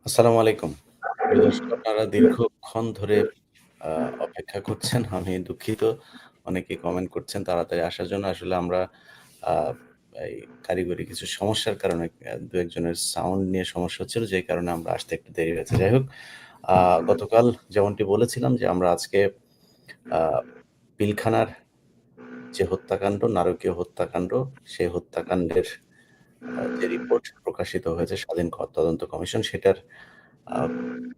আসসালামু আলাইকুম। প্রিয় দর্শক, আপনারা দীর্ঘক্ষণ ধরে আ অপেক্ষা করছেন। আমি দুঃখিত। অনেকেই কমেন্ট করছেন তাড়াতাড়ি আসার জন্য। আসলে আমরা আ এই কারিগরি কিছু সমস্যার কারণে ২-১ জনের সাউন্ড নিয়ে সমস্যা হচ্ছিল, যেই কারণে আমরা আসতে একটু দেরি হয়েছে। যাই হোক, গতকাল যেমনটি বলেছিলাম যে আমরা আজকে আ পিলখানার যে হত্যাকাণ্ড, নারকীয় হত্যাকাণ্ড, সেই হত্যাকাণ্ডের যে রিপোর্ট প্রকাশিত হয়েছে স্বাধীন তদন্ত কমিশন, সেটার আ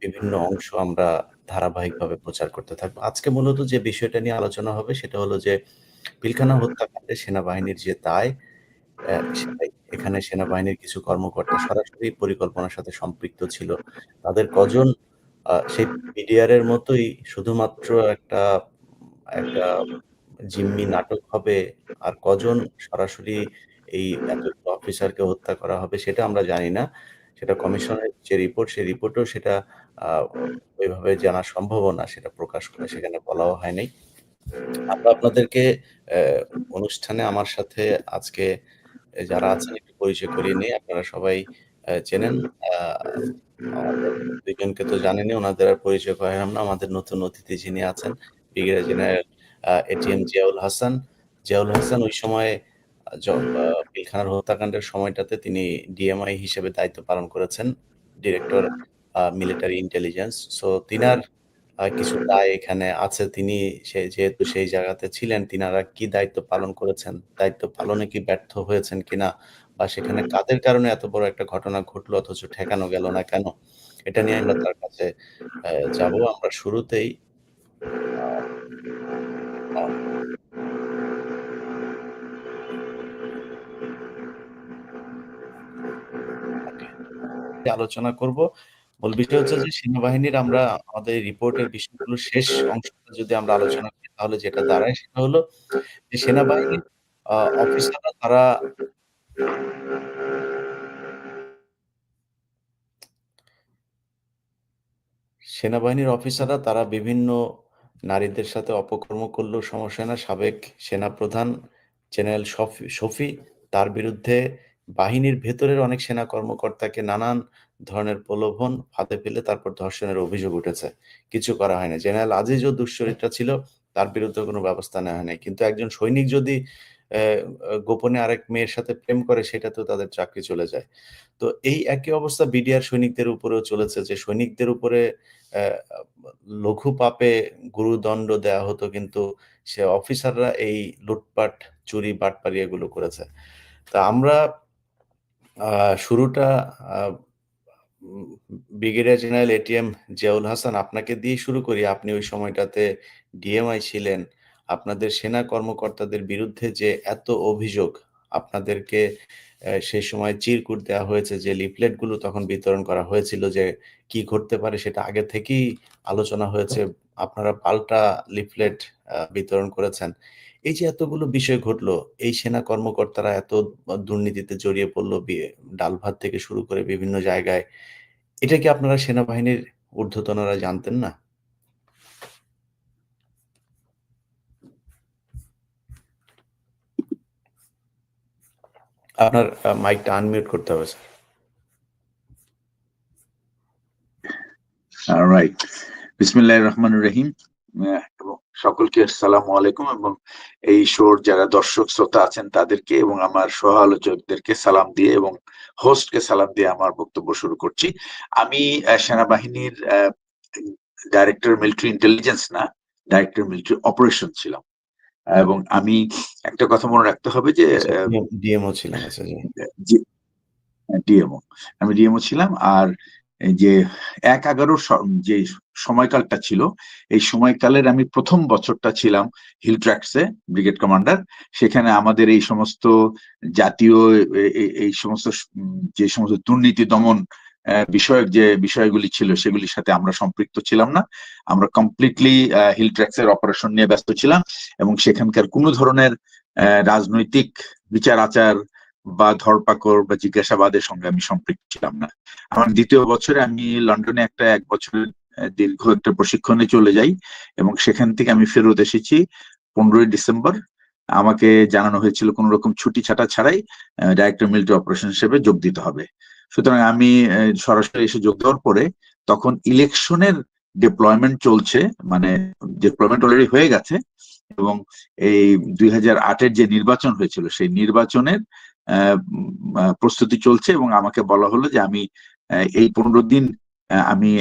বিভিন্ন অংশ আমরা ধারাবাহিকভাবে প্রচার করতে থাকবো। আজকে মূলত যে বিষয়টা নিয়ে আলোচনা হবে সেটা হলো যে পিলখানা হত্যাকাণ্ডে সেনাবাহিনীর যে দায়, সেটাই। এখানে সেনাবাহিনীর কিছু কর্মকর্তা সরাসরি পরিকল্পনার সাথে সম্পৃক্ত ছিল। তাদের কজন সেই পিডিআর এর মতোই শুধুমাত্র একটা একটা জিম্মি নাটক হবে, আর কজন সরাসরি এই এতগুলো অফিসারকে হত্যা করা হবে সেটা আমরা জানি না। সেটা কমিশনের যে রিপোর্ট, সেই রিপোর্টেও সেটা আ ওইভাবে জানা সম্ভবও না। সেটা প্রকাশ করে সেখানে বলাও হয় নাই। আমরা আপনাদেরকে অ্যা অনুষ্ঠানে আমার সাথে আজকে যারা আছেন একটু পরিচয় করিয়ে নেই। আপনারা সবাই চেনেন। আ আমাদের ২ জনকে তো জানেনই, উনাদের আর পরিচয় করাইলাম না। আমাদের নতুন অতিথি যিনি আছেন, brigadier general ATM Ziaul Hasan. Ziaul Hasan ওই সময়ে আ জ আ পিলখানার হত্যাকাণ্ডের সময়টাতে তিনি ডিএমআই হিসেবে দায়িত্ব পালন করেছেন। Director military intelligence. সো তিনার কিছু দায় এখানে আছে। তিনি যেহেতু সেই জায়গাতে ছিলেন, তিনারা কি দায়িত্ব পালন করেছেন, দায়িত্ব পালনে কি ব্যর্থ হয়েছেন কিনা, বা সেখানে কাদের কারণে এত বড় একটা ঘটনা ঘটলো অথচ ঠেকানো গেল না কেন? এটা নিয়ে আমরা তার কাছে যাবো। আমরা শুরুতেই আ আ ওকে, আলোচনা করব। মূল বিষয় হচ্ছে যে সেনাবাহিনীর আমরা আমাদের রিপোর্টের বিষয়গুলো শেষ অংশটা যদি আমরা আলোচনা করি, তাহলে যেটা দাঁড়ায় সেটা হলো যে সেনাবাহিনীর আ অফিসাররা তারা সেনাবাহিনীর অফিসাররা তারা বিভিন্ন নারীদের সাথে অপকর্ম করলেও সমস্যা না। সাবেক সেনাপ্রধান জেনারেল শফি, তার বিরুদ্ধে বাহিনীর ভেতরের অনেক সেনা কর্মকর্তাকে নানান ধরনের প্রলোভন ফাঁদে ফেলে তারপর ধর্ষণের অভিযোগ উঠেছে। কিছু করা হয়নি। জেনারেল আজিজও দুশ্চরিত্রা ছিল। তার বিরুদ্ধে কোনো ব্যবস্থা নেওয়া হয় নাই। কিন্তু একজন সৈনিক যদি অ্যা গোপনে আরেক মেয়ের সাথে প্রেম করে, সেটাতেও তাদের চাকরি চলে যায়। তো এই একই অবস্থা বিডিআর সৈনিকদের উপরেও চলেছে, যে সৈনিকদের উপরে অ্যা লঘু পাপে গুরুদণ্ড দেয়া হতো, কিন্তু সে অফিসাররা এই লুটপাট, চুরি, বাটপারি এগুলো করেছে। তা আমরা আ শুরুটা আ উম brigadier general ATM Ziaul Hasan, আপনাকে দিয়েই শুরু করি। আপনি ওই সময়টাতে ডিএমআই ছিলেন। আপনাদের সেনা কর্মকর্তাদের বিরুদ্ধে যে এত অভিযোগ, আপনাদেরকে সেই সময় চিরকুট দেওয়া হয়েছে, যে লিফলেটগুলো তখন বিতরণ করা হয়েছিল, যে কি ঘটতে পারে সেটা আগে থেকেই আলোচনা হয়েছে। আপনারা পাল্টা লিফলেট বিতরণ করেছেন। এই যে এতগুলো বিষয় ঘটলো, এই সেনা কর্মকর্তারা এত দুর্নীতিতে জড়িয়ে পড়ল, ডাল ভাত থেকে শুরু করে বিভিন্ন জায়গায়। এটা কি আপনারা সেনাবাহিনীর ঊর্ধ্বতনরা জানতেন না? আপনার মাইকটা আনমিউট করতে হবে স্যার। রাইট। বিসমিল্লাহির রহমানির রহিম। এবং সকলকে আসসালামু আলাইকুম, এবং এই শোর যারা দর্শক শ্রোতা আছেন তাদেরকে এবং আমার সহ আলোচকদেরকে সালাম দিয়ে এবং হোস্টকে সালাম দিয়ে আমার বক্তব্য শুরু করছি। আমি সেনাবাহিনীর ডাইরেক্টর মিলিটারি ইন্টেলিজেন্স না, ডাইরেক্টর মিলিটারি অপারেশন ছিলাম। এবং আমি একটা কথা মনে রাখতে হবে যে আচ্ছা, ডিএমও ছিলেন। আচ্ছা, জি। ডিএমও, আমি ডিএমও ছিলাম। আর এই যে ১/১১ যে সময়কালটা ছিল, এই সময়কালের আমি প্রথম বছরটা ছিলাম হিল ট্র্যাক্সে ব্রিগেড কমান্ডার। সেখানে আমাদের এই সমস্ত জাতীয় এই সমস্ত যে সমস্ত দুর্নীতি দমন বিষয়ক যে বিষয়গুলি ছিল সেগুলির সাথে আমরা সম্পৃক্ত ছিলাম না। আমরা কমপ্লিটলি হিল ট্র্যাক্সের অপারেশন নিয়ে ব্যস্ত ছিলাম, এবং সেখানকার কোনো ধরনের রাজনৈতিক বিচার আচার বা ধরপাকড় বা জিজ্ঞাসাবাদের সঙ্গে আমি সম্পৃক্ত ছিলাম না। আমার দ্বিতীয় বছরে আমি লন্ডনে একটা ১ বছরের দীর্ঘ একটা প্রশিক্ষণে চলে যাই, এবং সেখান থেকে আমি ফেরত এসেছি ১৫ই ডিসেম্বর। আমাকে জানানো হয়েছিল কোন রকম ছুটি ছাটা ছাড়াই ডাইরেক্টর মিলিটারি অপারেশন হিসেবে যোগ দিতে হবে। সুতরাং আমি সরাসরি এসে যোগ দেওয়ার পরে তখন ইলেকশনের ডিপ্লয়মেন্ট চলছে, মানে ডিপ্লয়মেন্ট অলরেডি হয়ে গেছে, এবং এই 2008-এর যে নির্বাচন হয়েছিল সেই নির্বাচনের প্রস্তুতি চলছে, এবং আমাকে বলা হলো যে আমি এই 15 দিন আমি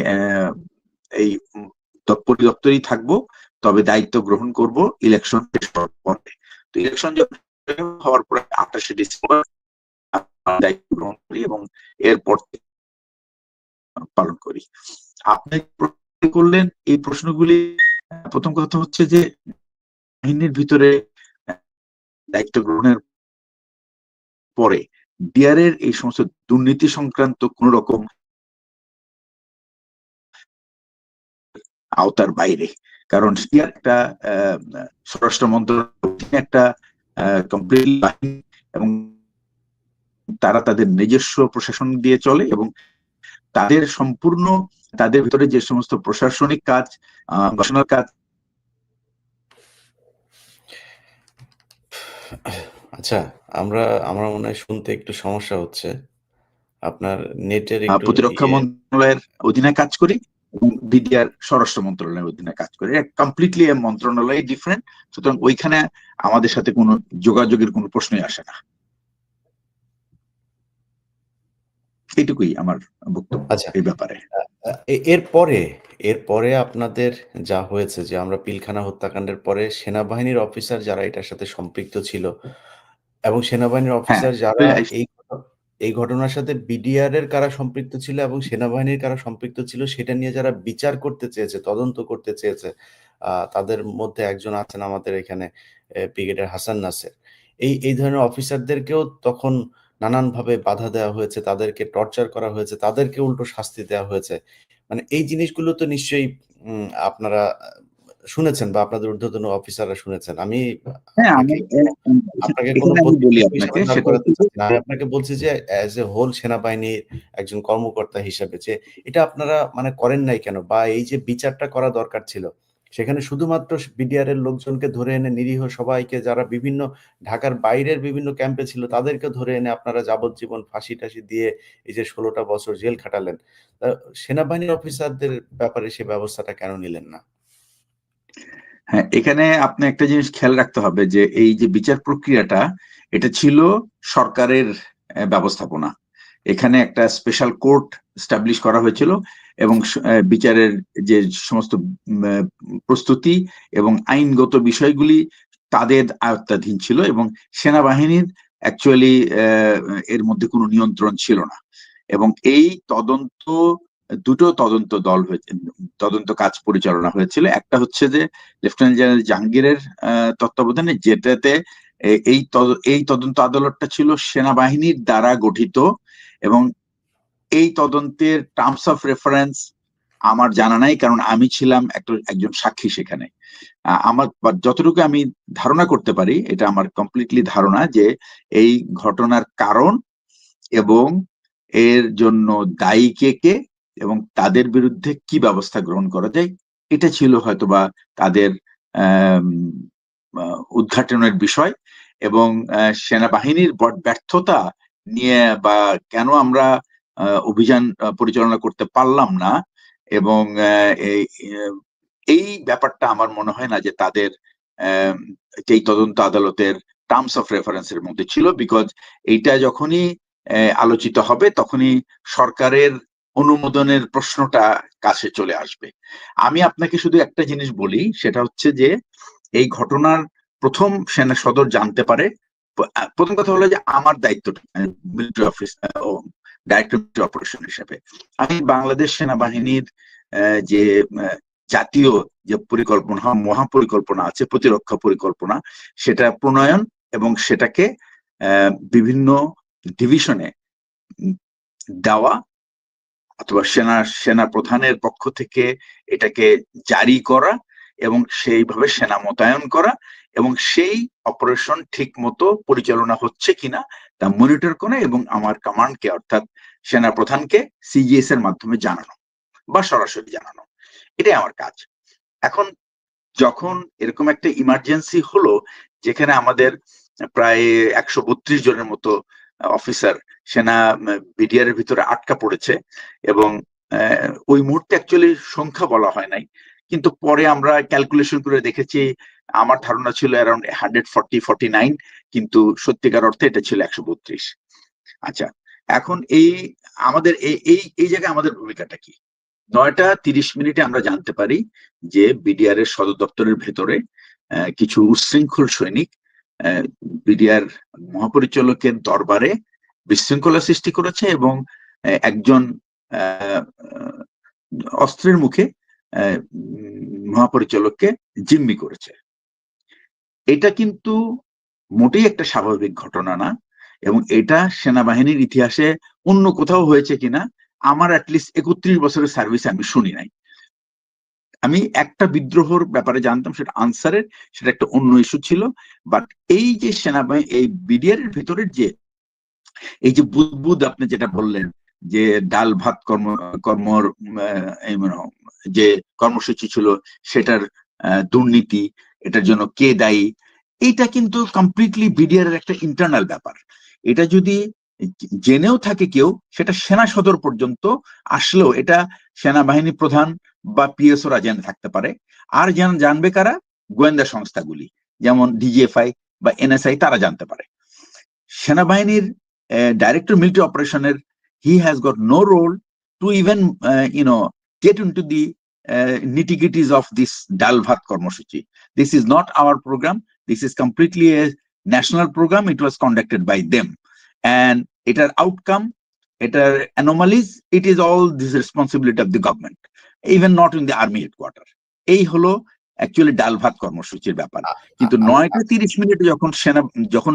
এই পরিদপ্তরেই থাকবো, তবে দায়িত্ব গ্রহণ করব ইলেকশন শেষ হওয়ার পরে। তো ইলেকশন হওয়ার পরে 28শে ডিসেম্বর দায়িত্ব গ্রহণ করি এবং এরপর পালন করি। আপনি প্রশ্ন করলেন এই প্রশ্নগুলি, প্রথম কথা হচ্ছে যে বাহিনীর ভিতরে দায়িত্ব গ্রহণের পরে ডিআরের এই সমস্ত দুর্নীতি সংক্রান্ত কোন রকম আওতার বাইরে, কারণ একটা স্বরাষ্ট্র মন্ত্রণালয় একটা কমপ্লিটলি বাহিনী, এবং তারা তাদের নিজস্ব প্রশাসন দিয়ে চলে, এবং তাদের সম্পূর্ণ তাদের ভিতরে যে সমস্ত প্রশাসনিক কাজ, গবেষণার কাজ। আচ্ছা, আমার মনে হয় শুনতে একটু সমস্যা হচ্ছে। আপনার নেটের একটু প্রতিরক্ষা মন্ত্রণালয়ের অধীনে কাজ করি এবং বিডিআর স্বরাষ্ট্র মন্ত্রণালয়ের অধীনে কাজ করি, কমপ্লিটলি মন্ত্রণালয় ডিফারেন্ট। সুতরাং ওইখানে আমাদের সাথে কোনো যোগাযোগের কোনো প্রশ্নই আসে না। এইটুকুই আমার বক্তব্য আচ্ছা, এই ব্যাপারে। এরপরে আপনাদের যা হয়েছে যে আমরা পিলখানা হত্যাকাণ্ডের পরে সেনাবাহিনীর অফিসার যারা এটার সাথে সম্পৃক্ত ছিল এবং সেনাবাহিনীর হ্যাঁ, অফিসার যারা এই ঘটনার সাথে বিডিআর এর কারা সম্পৃক্ত ছিল এবং সেনাবাহিনীর কারা সম্পৃক্ত ছিল সেটা নিয়ে যারা বিচার করতে চেয়েছে, তদন্ত করতে চেয়েছে, তাদের মধ্যে একজন আছেন আমাদের এখানে ব্রিগেডিয়ার হাসান নাসের। এই ধরনের অফিসারদেরকেও তখন নানানভাবে বাধা দেওয়া হয়েছে, তাদেরকে টর্চার করা হয়েছে, তাদেরকে উল্টো শাস্তি দেওয়া হয়েছে। মানে এই জিনিসগুলো তো নিশ্চয়ই আপনারা শুনেছেন বা আপনাদের ঊর্ধ্বতন অফিসাররা শুনেছেন। আমি হ্যাঁ, আপনাকে কোনো এখানে আমি বলি প্রতিপক্ষ হিসেবে আপনাকে, দাঁড় সেটা করাতে হচ্ছে যে চাচ্ছি না। আমি আপনাকে বলছি যে অ্যাজ এ হোল সেনাবাহিনীর একজন কর্মকর্তা হিসেবে যে এটা আপনারা মানে করেন নাই কেন? বা এই যে বিচারটা করা দরকার ছিল, সেখানে শুধুমাত্র বিডিআর এর লোকজনকে ধরে এনে নিরীহ সবাইকে যারা বিভিন্ন ঢাকার বাইরের বিভিন্ন ক্যাম্পে ছিল তাদেরকে ধরে এনে আপনারা যাবজ্জীবন ফাঁসি-টাসি দিয়ে এই যে ১৬ টা বছর জেল খাটালেন। সেনাবাহিনীর অফিসারদের ব্যাপারে সে ব্যবস্থাটা কেন নিলেন না? হ্যাঁ, এখানে আপনি একটা জিনিস খেয়াল রাখতে হবে যে এই যে বিচার প্রক্রিয়াটা, এটা ছিল সরকারের ব্যবস্থাপনা। এখানে একটা স্পেশাল কোর্ট স্টাবলিশ করা হয়েছিল, এবং বিচারের যে সমস্ত প্রস্তুতি এবং আইনগত বিষয়গুলি তাদের আয়ত্তাধীন ছিল, এবং সেনাবাহিনীর অ্যাকচুয়ালি এর মধ্যে কোনো নিয়ন্ত্রণ ছিল না। এবং এই দুটো তদন্ত দল হয়েছে, তদন্ত কাজ পরিচালনা হয়েছিল। একটা হচ্ছে যে লেফটেন্যান্ট জেনারেল জাহাঙ্গীরের তত্ত্বাবধানে, যেটাতে এই তদন্ত আদালতটা ছিল সেনাবাহিনীর দ্বারা গঠিত, এবং এই তদন্তের টার্মস অফ রেফারেন্স আমার জানা নাই, কারণ আমি ছিলাম একজন সাক্ষী সেখানে। আমার যতটুকু আমি ধারণা করতে পারি, এটা আমার কমপ্লিটলি ধারণা যে এই ঘটনার কারণ এবং এর জন্য দায়ী কে এবং তাদের বিরুদ্ধে কি ব্যবস্থা গ্রহণ করা যায়, এটা ছিল হয়তোবা তাদের উদ্ঘাটনের বিষয়। এবং সেনাবাহিনীর ব্যর্থতা নিয়ে বা কেন আমরা অভিযান পরিচালনা করতে পারলাম না, এবং এই ব্যাপারটা আমার মনে হয় না যে তাদের এই তদন্ত আদালতের টার্মস অফ রেফারেন্সের মধ্যে ছিল, বিকজ এইটা যখনই আলোচিত হবে তখনই সরকারের অনুমোদনের প্রশ্নটা কাছে চলে আসবে। আমি আপনাকে শুধু একটা জিনিস বলি, সেটা হচ্ছে যে এই ঘটনার প্রথম সেনা সদর জানতে পারে। প্রথম কথা হলো যে আমার দায়িত্বটা মিলিটারি অফিস ডাইরেক্টর অপারেশন হিসেবে আমি বাংলাদেশ সেনাবাহিনীর যে জাতীয় যে পরিকল্পনা, মহাপরিকল্পনা আছে, প্রতিরক্ষা পরিকল্পনা, সেটা প্রণয়ন এবং সেটাকে বিভিন্ন ডিভিশনে দেওয়া, অথবা সেনা প্রধানের পক্ষ থেকে এটাকে জারি করা এবং সেইভাবে সেনা মোতায়েন করা, এবং সেই অপারেশন ঠিক মতো পরিচালনা হচ্ছে কিনা তা মনিটর করা, এবং আমার কমান্ডকে অর্থাৎ সেনা প্রধানকে সিজিএস এর মাধ্যমে জানানো বা সরাসরি জানানো, এটাই আমার কাজ। এখন যখন এরকম একটা ইমার্জেন্সি হলো, যেখানে আমাদের প্রায় 132 জনের মতো অফিসার সেনা বিডিআর এর ভিতরে আটকা পড়েছে, এবং ওই মুহূর্তে অ্যাকচুয়ালি সংখ্যা বলা হয় নাই, কিন্তু পরে আমরা ক্যালকুলেশন করে দেখেছি, আমার ধারণা ছিল অ্যারাউন্ড 149, কিন্তু সত্যিকার অর্থে এটা ছিল 132। আচ্ছা, এখন আমাদের এই জায়গায় আমাদের ভূমিকাটা কি? 9:30 আমরা জানতে পারি যে বিডিআর এর সদর দপ্তরের ভেতরে কিছু উচ্ছৃঙ্খল সৈনিক বিডিআর মহাপরিচালকের দরবারে বিশৃঙ্খলা সৃষ্টি করেছে, এবং একজন অস্ত্রের মুখে মহাপরিচালককে জিম্মি করেছে। এটা কিন্তু মোটেই একটা স্বাভাবিক ঘটনা না, এবং এটা সেনাবাহিনীর ইতিহাসে অন্য কোথাও হয়েছে কিনা আমার অ্যাটলিস্ট 31 বছরের সার্ভিসে আমি শুনি নাই। আমি একটা বিদ্রোহর ব্যাপারে জানতাম, সেটা আনসারের, সেটা একটা অন্য ইস্যু ছিল। বাট এই যে সেনাবাহিনী, এই বিডিআর এর ভেতরের যে এই যে বুদবুদ আপনি যেটা বললেন, যে ডাল ভাত কর্মর যে কর্মসূচি ছিল সেটার দুর্নীতি, এটার জন্য কে দায়ী, এইটা কিন্তু কমপ্লিটলি বিডিআর এর একটা ইন্টারনাল ব্যাপার। এটা যদি জেনেও থাকে কেউ, সেটা সেনা সদর পর্যন্ত আসলেও এটা সেনাবাহিনী প্রধান বা পিএসওরা জেনে থাকতে পারে। আর জানবে কারা? গোয়েন্দা সংস্থাগুলি, যেমন ডিজিএফআই বা এনএসআই, তারা জানতে পারে। সেনাবাহিনীর ডাইরেক্টর মিলিটারি অপারেশনের he has got no role to even get into the nitty-gritties of this dal bhat কর্মসূচি. This is not our program. This is completely a national program. It was conducted by them, and এটার outcome, এটার anomalies, it is all this responsibility of the government, even not in the army headquarter. এই হলো actually ডাল ভাত কর্মসূচির ব্যাপার। কিন্তু 9:30 যখন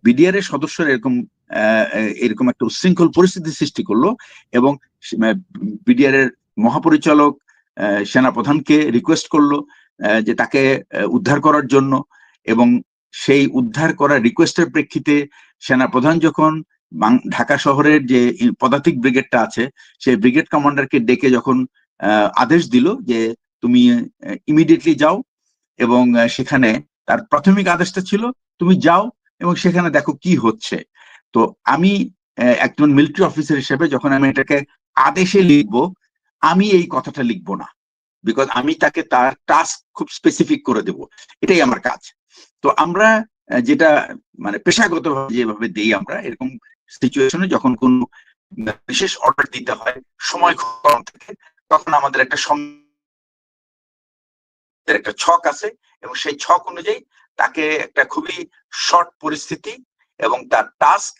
বিডিআর এর সদস্যরা এরকম একটা উচ্ছৃঙ্খল পরিস্থিতি সৃষ্টি করলো, এবং বিডিআর এর মহাপরিচালক সেনাপ্রধানকে রিকোয়েস্ট করলো যে তাকে উদ্ধার করার জন্য, এবং সেই উদ্ধার করার রিকোয়েস্টের প্রেক্ষিতে সেনাপ্রধান যখন ঢাকা শহরের যে পদাতিক ব্রিগেডটা আছে, সেই ব্রিগেড কমান্ডারকে ডেকে যখন আদেশ দিল যে তুমি ইমিডিয়েটলি যাও, এবং সেখানে তার প্রাথমিক আদেশটা ছিল তুমি যাও এবং সেখানে দেখো কি হচ্ছে। তো আমি একজন মিলিটারি অফিসার হিসেবে যখন আমি এটাকে আদেশে লিখবো, আমি এই কথাটা লিখবো না, বিকজ আমি তাকে তার টাস্ক খুব স্পেসিফিক করে দেব, এটাই আমার কাজ। তো আমরা যেটা মানে পেশাগতভাবে যেভাবে দেই, আমরা এরকম সিচুয়েশনে যখন কোন বিশেষ অর্ডার দিতে হয় সময় কম থাকে, তখন আমাদের একটা ছক আছে, এবং সেই ছক অনুযায়ী তাকে একটা খুবই শর্ট পরিস্থিতি এবং তার টাস্ক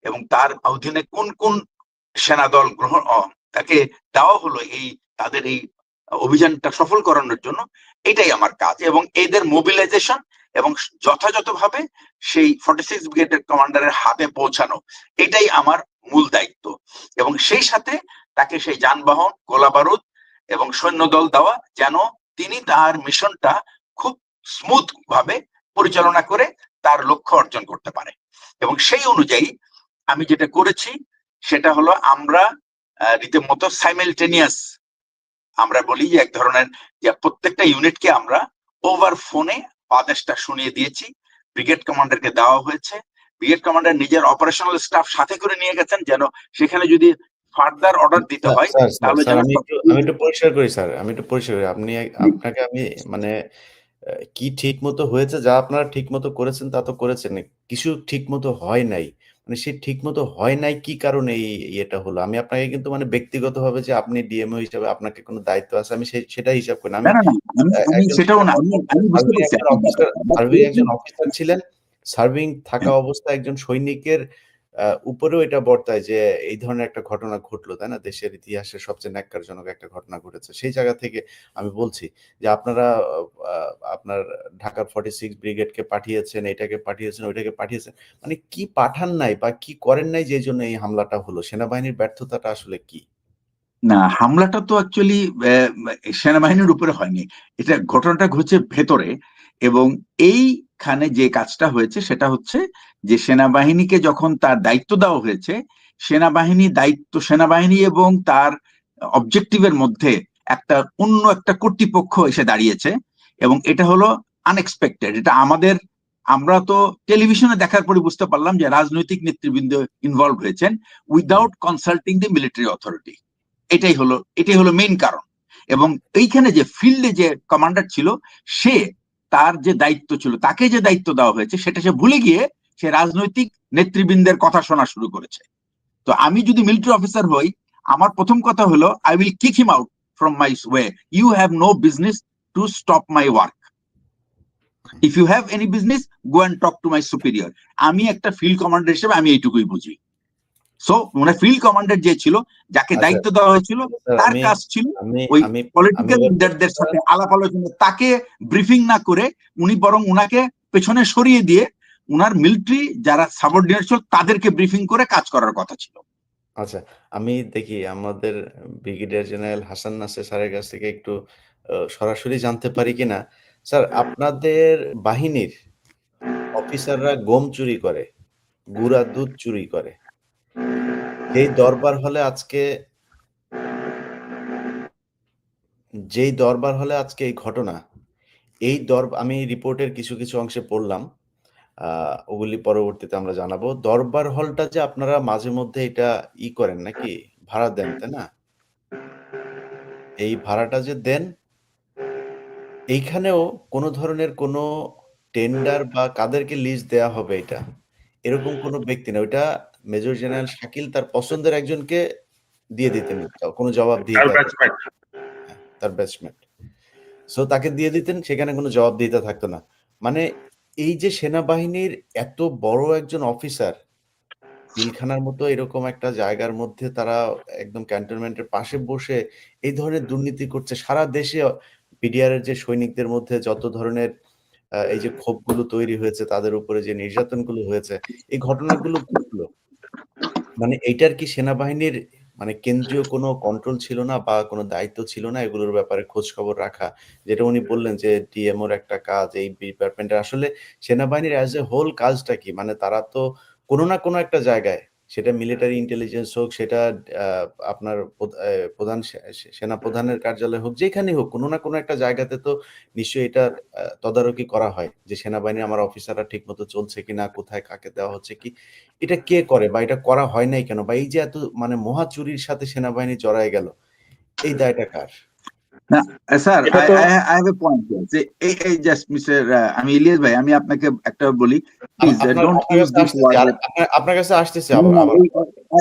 এবং তার অধীনে কোন কোন সেনাদল তাকে দেওয়া হলো তাদের এই অভিযানটা সফল করানোর জন্য, এটাই আমার কাজ। এবং এদের মোবিলাইজেশন এবং যথাযথভাবে সেই 46 ব্রিগেডের কমান্ডারের হাতে পৌঁছানো, এটাই আমার মূল দায়িত্ব। এবং সেই সাথে তাকে সেই যানবাহন, গোলাবারুদ এবং সৈন্যদল দেওয়া, যেন তিনি তার মিশনটা খুব স্মুথ ভাবে পরিচালনা করে তার লক্ষ্য অর্জন করতে পারে। এবং সেই অনুযায়ী আমি যেটা করেছি সেটা হলো, আমরা রীতিমতো সাইমেলটেনিয়াস, আমরা বলি যে এক ধরনের, যে প্রত্যেকটা ইউনিটকে আমরা ওভার ফোনে আদেশটা শুনিয়ে দিয়েছি, ব্রিগেড কমান্ডারকে দেওয়া হয়েছে। ব্রিগেড কমান্ডার নিজের অপারেশনাল স্টাফ সাথে করে নিয়ে গেছেন, যেন সেখানে যদি ফার্দার অর্ডার দিতে হয় তাহলে আমি একটু পরিষ্কার করি স্যার, আপনাকে আমি মানে কি ঠিক মতো হয়েছে, যা আপনারা ঠিক মতো করেছেন তা তো করেছেন, কিছু ঠিক মতো হয় নাই, মানে সে ঠিক মতো হয় নাই কি কারণে এটা হলো। আমি আপনাকে কিন্তু মানে ব্যক্তিগতভাবে যে আপনি ডিএমও হিসাবে আপনাকে কোনো দায়িত্ব আছে, আমি সেটা হিসাব করি না। একজন অফিসার ছিলেন, সার্ভিং থাকা অবস্থায় একজন সৈনিকের উপরেও এটা বর্তায় যে এই ধরনের একটা ঘটনা ঘটলো, তাই না? দেশের ইতিহাসে সবচেয়ে ন্যাক্কারজনক একটা ঘটনা ঘটেছে। সেই জায়গা থেকে আমি বলছি যে আপনারা আপনার ঢাকার 46 ব্রিগেডকে পাঠিয়েছেন, এটাকে পাঠিয়েছেন, ওইটাকে পাঠিয়েছেন। মানে কি পাঠান নাই বা কি করেন নাই যে জন্য এই হামলাটা হলো? সেনাবাহিনীর ব্যর্থতাটা আসলে কি? না, হামলাটা তো অ্যাকচুয়ালি সেনাবাহিনীর উপরে হয়নি, এটা ঘটনাটা ঘটছে ভেতরে। এবং এইখানে যে কাজটা হয়েছে সেটা হচ্ছে যে সেনাবাহিনীকে যখন তার দায়িত্ব দেওয়া হয়েছে, সেনাবাহিনী এবং তার অবজেক্টিভের মধ্যে অন্য একটা কর্তৃপক্ষ এসে দাঁড়িয়েছে, এবং এটা হলো আনএক্সপেক্টেড। এটা আমরা তো টেলিভিশনে দেখার পরে বুঝতে পারলাম যে রাজনৈতিক নেতৃবৃন্দ ইনভলভ হয়েছেন উইদাউট কনসাল্টিং দি মিলিটারি অথরিটি। এটাই হলো মেইন কারণ। এবং এইখানে যে ফিল্ডে যে কমান্ডার ছিল, সে তার যে দায়িত্ব ছিল, তাকে যে দায়িত্ব দেওয়া হয়েছে সেটা সে ভুলে গিয়ে সে রাজনৈতিক নেতৃবৃন্দের কথা শোনা শুরু করেছে। তো আমি যদি মিলিটারি অফিসার হই, আমার প্রথম কথা হলো I will kick him out from my way. You have no business to stop my work. If you have any business, go and talk to my superior. আমি একটা ফিল্ড কমান্ডার হিসেবে আমি এইটুকুই বুঝি। সো মানে ফিল্ড কমান্ডার যে ছিল, যাকে আচ্ছা দায়িত্ব দেওয়া হয়েছিল, স্যার, তার আমি কাজ ছিল আমি ওই আমি আমি পলিটিক্যাল এবার লিডারদের সাথে আলাপ আলোচনা, তাকে ব্রিফিং না করে উনি বরং উনাকে পেছনে সরিয়ে দিয়ে উনার মিলিটারি যারা সাবঅর্ডিনেট ছিল তাদেরকে ব্রিফিং করে কাজ করার কথা ছিল। আচ্ছা, আমি দেখি আমাদের ব্রিগেডিয়ার জেনারেল হাসান নাসির স্যারের কাছ থেকে একটু সরাসরি জানতে পারি কিনা। স্যার, আপনাদের বাহিনীর অফিসাররা গম চুরি করে, গুঁড়া দুধ চুরি করে। যেই দরবার হলে আজকে যেই দরবার হলে আজকে এই ঘটনা, আমি রিপোর্টের কিছু, কিছু অংশে পড়লাম। ওগুলি পরবর্তীতে আমরা জানাবো। দরবার হলটা যে আপনারা মাঝে মধ্যে এটা করেন নাকি? ভাড়া দেন, তাই না? এই ভাড়াটা যে দেন, এইখানেও কোনো ধরনের কোনো টেন্ডার বা কাদেরকে লিজ দেয়া হবে এটা, এরকম কোনো ব্যক্তি না। ওইটা মেজর জেনারেল শাকিল তার পছন্দের একজনকে দিয়ে দিতেন। কোনো জবাবদিহিতা থাকতো না। হ্যাঁ, তার ব্যাচমেট। সো তাকে দিয়ে দিতেন, সেখানে কোনো জবাবদিহিতা থাকতো না। মানে এই যে সেনাবাহিনীর এত বড় একজন অফিসার, পিলখানার মতো এরকম একটা জায়গার মধ্যে তারা একদম ক্যান্টনমেন্টের পাশে বসে এই ধরনের দুর্নীতি করছে। সারা দেশে বিডিআর এর যে সৈনিকদের মধ্যে যত ধরনের এই যে ক্ষোভগুলো তৈরি হয়েছে, তাদের উপরে যে নির্যাতনগুলো হয়েছে, এই ঘটনাগুলো ঘটলো। মানে এইটার কি সেনাবাহিনীর মানে কেন্দ্রীয় কোনো কন্ট্রোল ছিল না বা কোনো দায়িত্ব ছিল না এগুলোর ব্যাপারে খোঁজ খবর রাখা? যেটা উনি বললেন যে ডিএমওর একটা কাজ এই ডিপার্টমেন্টের। আসলে সেনাবাহিনীর অ্যাজ এ হোল কাজটা কি? মানে তারা তো কোনো না কোনো একটা জায়গায়, সেটা মিলিটারি ইন্টেলিজেন্স হোক, সেটা আ আপনার প্রধান সেনাপ্রধানের কার্যালয় হোক, যেখানেই হোক, কোনো না কোনো একটা জায়গাতে তো নিশ্চয়ই এটার তদারকি করা হয় যে সেনাবাহিনীর আমার অফিসাররা ঠিকমতো চলছে কিনা, কোথায় কাকে দেওয়া হচ্ছে কি, এটা কে করে বা এটা করা হয় নাই কেন? বা এই যে এত মানে মহা চুরির সাথে সেনাবাহিনী জড়ায় গেল, এই দায়টা কার? না স্যার, এটা আই তো আই হ্যাভ এ পয়েন্ট যে এই জাস্ট মিস্টার, আমি ইলিয়াস ভাই, আমি আপনাকে একটা বলি, প্লিজ আপনার ডোন্ট আপনার ইউজ কাছে দিস আসতেছি। ওয়ার্ড। আর আপনার কাছে আসতেছি না, না, আবার।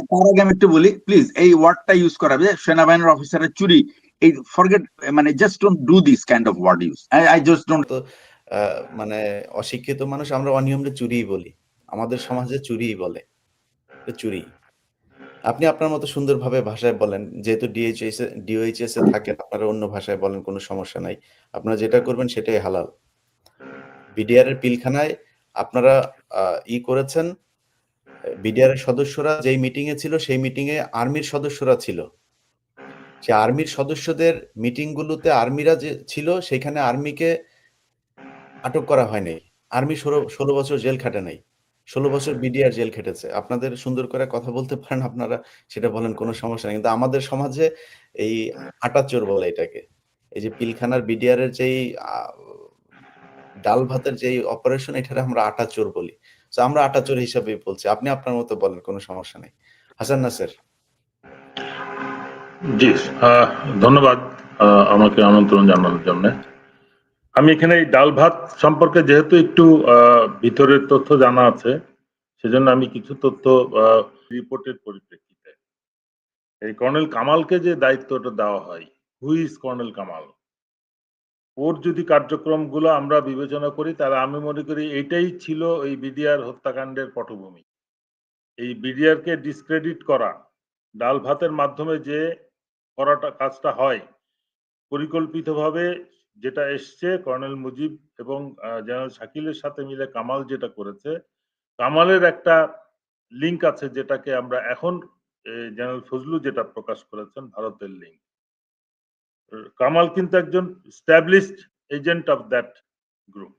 তার আগে আমি একটু বলি, প্লিজ এই ওয়ার্ডটা ইউজ করা যে সেনাবাহিনীর অফিসারের চুরি, এই ফরগেট, মানে just don't do this kind of word use. I just don't. তো আ মানে অশিক্ষিত মানুষ আমরা অনিয়মরে চুরিই বলি। আমাদের সমাজে চুরিই বলে। এটা চুরি। আপনি আপনার মতো সুন্দরভাবে ভাষায় বলেন। যেহেতু ডিওএইচএস এ থাকেন, আপনারা অন্য ভাষায় বলেন, কোনো সমস্যা নাই। আপনারা যেটা করবেন সেটাই হালাল। বিডিআর এর পিলখানায় আপনারা আ করেছেন। বিডিআর এর সদস্যরা যেই মিটিং এ ছিল, সেই মিটিং এ আর্মির সদস্যরা ছিল। সেই আর্মির সদস্যদের মিটিং গুলোতে আর্মিরা যে ছিল, সেখানে আর্মিকে আটক করা হয় নাই। আর্মি ১৬ বছর জেল খাটে নাই। ১৬ বছর বিডিআর জেল খেটেছে। আপনাদের সুন্দর করে কথা বলতে পারেন আপনারা, সেটা বলেন, কোনো সমস্যা নাই। কিন্তু আমাদের সমাজে এই আটাচোর বলে এটাকে। এই যে পিলখানার বিডিআর এর যেই আ ডাল ভাতের যেই অপারেশন, এটারে আমরা আটাচোর বলি। সো আমরা আটাচোর হিসাবেই বলছি। আপনি আপনার মতো বলেন, কোনো সমস্যা নাই। হাসান নাসের। জি, ধন্যবাদ আমাকে আমন্ত্রণ জানানোর জন্য। আমি এখানে এই ডাল ভাত সম্পর্কে যেহেতু একটু ভিতরের তথ্য জানা আছে, সেজন্য আমি কিছু তথ্য রিপোর্টের পরিপ্রেক্ষিতে, এই কর্নেল কামালকে যে দায়িত্বটা দেওয়া হয়, হু ইজ কর্নেল কামাল, ওর যদি কার্যক্রমগুলো আমরা বিবেচনা করি, তাহলে আমি মনে করি এটাই ছিল এই বিডিআর হত্যাকাণ্ডের পটভূমি। এই বিডিআর কে ডিসক্রেডিট করা, ডাল ভাতের মাধ্যমে যে কাজটা হয়, পরিকল্পিতভাবে যেটা এসছে কর্নেল মুজিব এবং জেনারেল শাকিলের সাথে মিলে কামাল যেটা করেছে, কামালের একটা লিঙ্ক আছে যেটাকে আমরা এখন জেনারেল ফজলু যেটা প্রকাশ করেছেন, ভারতের লিঙ্ক। কামাল কিন্তু একজন established agent of that group.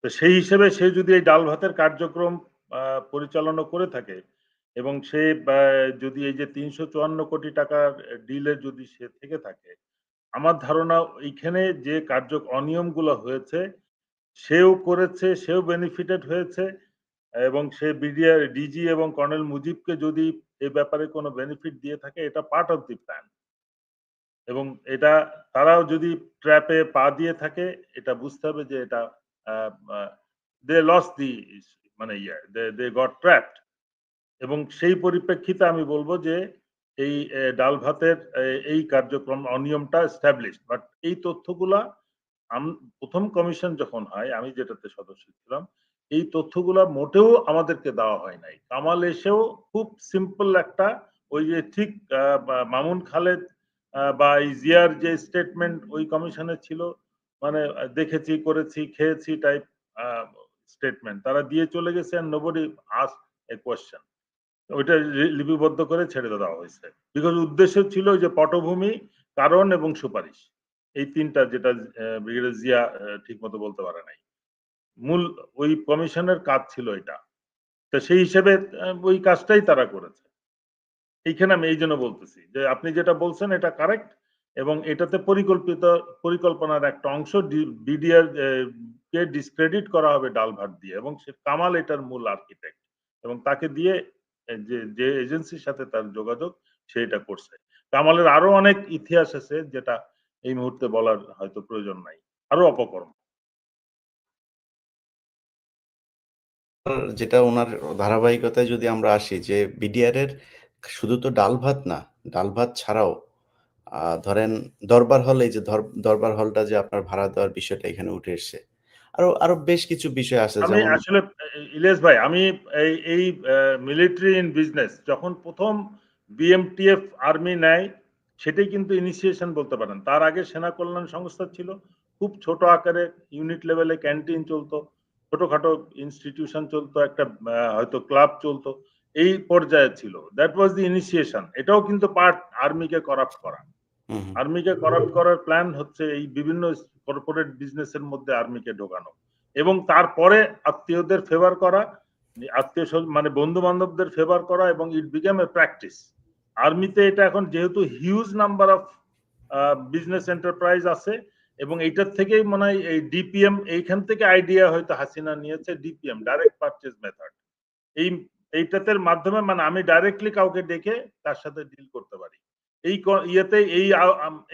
তো সেই হিসেবে সে যদি এই ডাল ভাতের কার্যক্রম পরিচালনা করে থাকে এবং সে যদি এই যে ৩৫৪ কোটি টাকার ডিলে যদি সে থেকে থাকে, আমার ধারণা এইখানে যে অনিয়মগুলো হয়েছে সেও করেছে, সেও বেনিফিটেড হয়েছে এবং সে বিডিআর ডিজি এবং কর্নেল মুজিবকে যদি এ ব্যাপারে কোনো বেনিফিট দিয়ে থাকে, এটা পার্ট অফ দি প্ল্যান। এবং এটা তারাও যদি ট্র্যাপে পা দিয়ে থাকে, এটা বুঝতে হবে যে এটা দে লস দি মানে দে গট ট্র্যাপড। এবং সেই পরিপ্রেক্ষিতে আমি বলব যে এই ডাল ভাতের এই কার্যক্রম অনিয়মটা এস্টাবলিশড। বাট এই তথ্যগুলা প্রথম কমিশন যখন হয়, আমি যেটাতে সদস্য ছিলাম, এই তথ্যগুলা মোটেও আমাদেরকে দেওয়া হয় নাই। কামাল এসেও খুব সিম্পল একটা ওই যে ঠিক মামুন খালেদ বা এই জিয়ার যে স্টেটমেন্ট ওই কমিশনে ছিল, মানে দেখেছি, করেছি, খেয়েছি টাইপ স্টেটমেন্ট তারা দিয়ে চলে গেছে, and nobody asked a question। ওইটা লিপিবদ্ধ করে ছেড়ে দেওয়া হয়েছে। বিকজ উদ্দেশ্য ছিল যে পটভূমি, কারণ এবং সুপারিশ, এই তিনটা, যেটা ব্রিগেডিয়ার জিয়া ঠিক মতো বলতে পারে নাই। মূল ওই কমিশনের কাজ ছিল এটা। তো সেই হিসেবে ওই কাজটাই তারা করেছে। এইখানে আমি এই জন্য বলতেছি যে আপনি যেটা বলছেন এটা কারেক্ট, এবং এটাতে পরিকল্পনার একটা অংশ বিডিআর কে ডিসক্রেডিট করা হবে ডাল ভাত দিয়ে, এবং সে কামাল এটার মূল আর্কিটেক্ট, এবং তাকে দিয়ে যে এজেন্সির সাথে তার যোগাযোগ সেটা করছে। কামালের আরো অনেক ইতিহাস আছে যেটা এই মুহূর্তে বলার হয়তো প্রয়োজন নাই, আরো অপকর্ম। যেটা ওনার ধারাবাহিকতায় যদি আমরা আসি, যে বিডিআর এর শুধু তো ডাল ভাত না, ডাল ভাত ছাড়াও ধরেন দরবার হল, এই যে দরবার হলটা যে আপনার ভাড়া দেওয়ার বিষয়টা এখানে উঠে এসছে। আরো বেশ কিছু বিষয় আছে, আমি যেমন আসলে ইলিয়াস ভাই, আমি এই মিলিটারি ইন বিজনেস যখন প্রথম বিএমটিএফ আর্মি নেয়, সেটাই কিন্তু ইনিশিয়েশন বলতে পারেন। তার আগে সেনা কল্যাণ সংস্থা ছিল, খুব ছোট আকারে ইউনিট লেভেলে ক্যান্টিন চলতো, ছোটখাটো ইনস্টিটিউশন চলতো, একটা হয়তো ক্লাব চলতো, এই পর্যায়ে ছিল। That was the initiation. এটাও কিন্তু পার্ট আর্মিকে করাপ্ট করা। আর্মিকে করাপ্ট করার প্ল্যান হচ্ছে এই বিভিন্ন কর্পোরেট বিজনেসের মধ্যে আর্মিকে ঢোকানো, এবং তারপরে আত্মীয়দের ফেভার করা, আত্মীয় মানে বন্ধু বান্ধবদের ফেভার করা, এবং ইট বিকাম এ প্র্যাকটিস। আর্মিতে এটা এখন যেহেতু huge number of business enterprise আছে, এবং এইটার থেকেই মনে হয় এই ডিপিএম, এইখান থেকে আইডিয়া হয়তো হাসিনা নিয়েছে, ডিপিএম, ডাইরেক্ট পারচেজ মেথড। এইটাতে মাধ্যমে মানে আমি ডাইরেক্টলি কাউকে ডেকে তার সাথে ডিল করতে পারি। এই ইয়েতে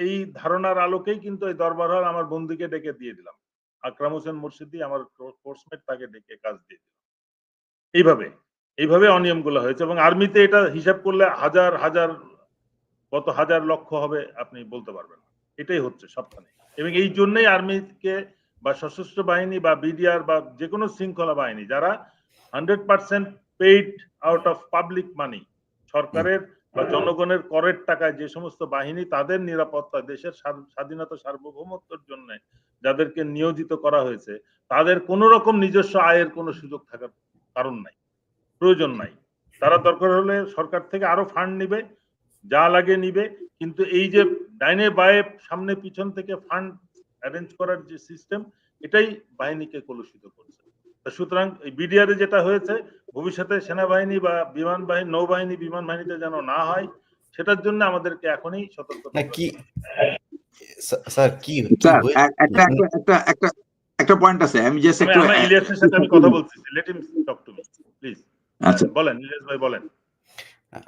এই ধারণার আলোকেই কিন্তু এই দরবার হল আমার বন্ধুকে ডেকে দিয়ে দিলাম, আকরাম হোসেন মুর্শিদি আমার কোর্সমেট, তাকে ডেকে কাজ দিয়ে দিলাম। এইভাবে অনিয়মগুলো হয়েছে, এবং আর্মিতে এটা হিসাব করলে হাজার হাজার, কত হাজার লক্ষ হবে আপনি বলতে পারবেন না। এটাই হচ্ছে সবখানে, এবং এই জন্যই আর্মিকে বা সশস্ত্র বাহিনী বা বিডিআর বা যে কোনো শৃঙ্খলা বাহিনী, যারা 100% পেইড আউট অফ পাবলিক মানি, সরকারের বা জনগণের করের টাকায় যে সমস্ত বাহিনী তাদের নিরাপত্তা, দেশের স্বাধীনতা সার্বভৌমত্বের জন্য যাদেরকে নিয়োজিত করা হয়েছে, তাদের কোন রকম নিজস্ব আয়ের কোনো সুযোগ থাকার কারণ নাই, প্রয়োজন নাই। তারা দরকার হলে সরকার থেকে আরো ফান্ড নিবে, যা লাগে নিবে, কিন্তু এই যে ডাইনে বায়ে সামনে পিছন থেকে ফান্ড অ্যারেঞ্জ করার যে সিস্টেম, এটাই বাহিনীকে কলুষিত করছে। সুতরাং এই বিডিআর এ যেটা হয়েছে, ভবিষ্যতে সেনাবাহিনী বা বিমান বাহিনী, নৌবাহিনী, বিমান বাহিনীতে যেন না হয়, সেটার জন্য আমাদেরকে এখনই সতর্ক থাকতে হবে। স্যার কি একটা পয়েন্ট আছে, আমি জাস্ট একটু ইলিয়াসের সাথে আমি কথা বলছি, let him talk to me please. আচ্ছা বলেন ইলিয়াস ভাই, বলেন।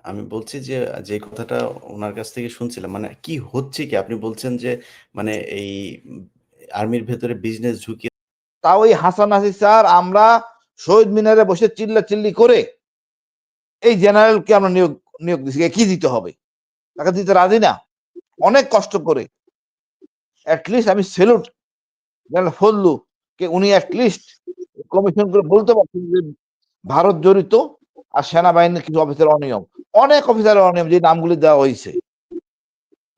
আমি বলছি যে কথাটা ওনার কাছ থেকে শুনছিলাম, মানে কি হচ্ছে কি আপনি বলছেন যে মানে এই আর্মির ভেতরে বিজনেস ঢুকিয়ে, তা ওই হাসান নাসির স্যার, আমরা শহীদ মিনারে বসে চিল্লাচিল্লি করে এই জেনারেলকে আমরা নিয়োগ দিচ্ছি, কি দিতে হবে, তাকে দিতে রাজি না, অনেক কষ্ট করে। অ্যাটলিস্ট আমি সেলুট জেনারেল ফজলু কে, উনি অ্যাটলিস্ট কমিশন করে বলতে পারছেন যে ভারত জড়িত আর সেনাবাহিনীর কিছু অফিসার অনিয়ম, অনেক অফিসারের অনিয়ম যে নামগুলি দেওয়া হয়েছে।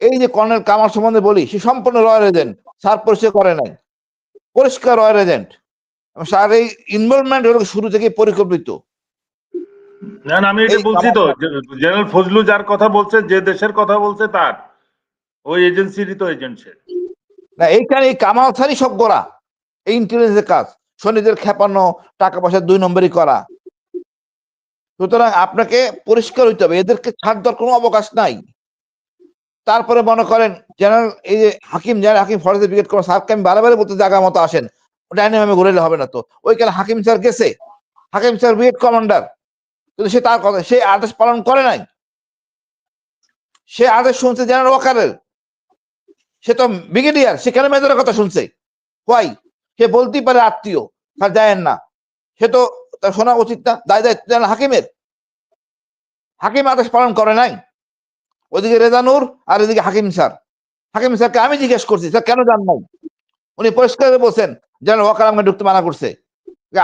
এই যে কর্নেল কামাল সম্বন্ধে বলি, সে সম্পূর্ণ রয়্যাল এজেন্ট, স্যার পরিচয় করে নাই, পরিষ্কার রয়্যাল এজেন্ট। স্যার এই ইনভলভমেন্ট হলো শুরু থেকে পরিকল্পিত। না আমি এটা বলছি তো, জেনারেল ফজলু যার কথা বলছে, যে দেশের কথা বলছে, তার ওই এজেন্সিরই তো এজেন্ট সে। না, এইখানে এই কামাল স্যারই সব করা, এই ইন্টেলিজেন্সের কাজ, সৈনিকদের খেপানো, টাকা পয়সা 2 নম্বরই করা। সুতরাং আপনাকে পরিষ্কার হইতে হবে, এদেরকে ছাড় দেওয়ার কোনো অবকাশ নাই। তারপরে মনে করেন জেনারেল এই যে হাকিম, জেনারেল হাকিম ফরেস্ট ব্রিগেড কোন স্যারকে আমি বারে বলতে জায়গা মতো আসেন, ডাইনে বামে ঘুরাইলে হবে না তো। ওইখানে হাকিম স্যার গেছে, হাকিম স্যার ব্রিগেড কমান্ডার, কিন্তু সে তার কথা, সে আদেশ পালন করে নাই। সে আদেশ শুনছে জেনারেল ওয়াকারের, সে তো ব্রিগেডিয়ার, সে কেন মেজরের কথা শুনছে? হোয়াই? সে বলতেই পারে আত্মীয়, স্যার যায়েন না, সে তো তার শোনা উচিত না? দায়িত্ব জেনারেল হাকিমের, হাকিম আদেশ পালন করে নাই। ওইদিকে রেজানুর আর এদিকে হাকিম স্যার। হাকিম স্যারকে আমি জিজ্ঞেস করছি, স্যার কেন যান নাই? উনি পরিষ্কার বলছেন জেনারেল ওয়াকার আমাকে ঢুকতে মানা করছে,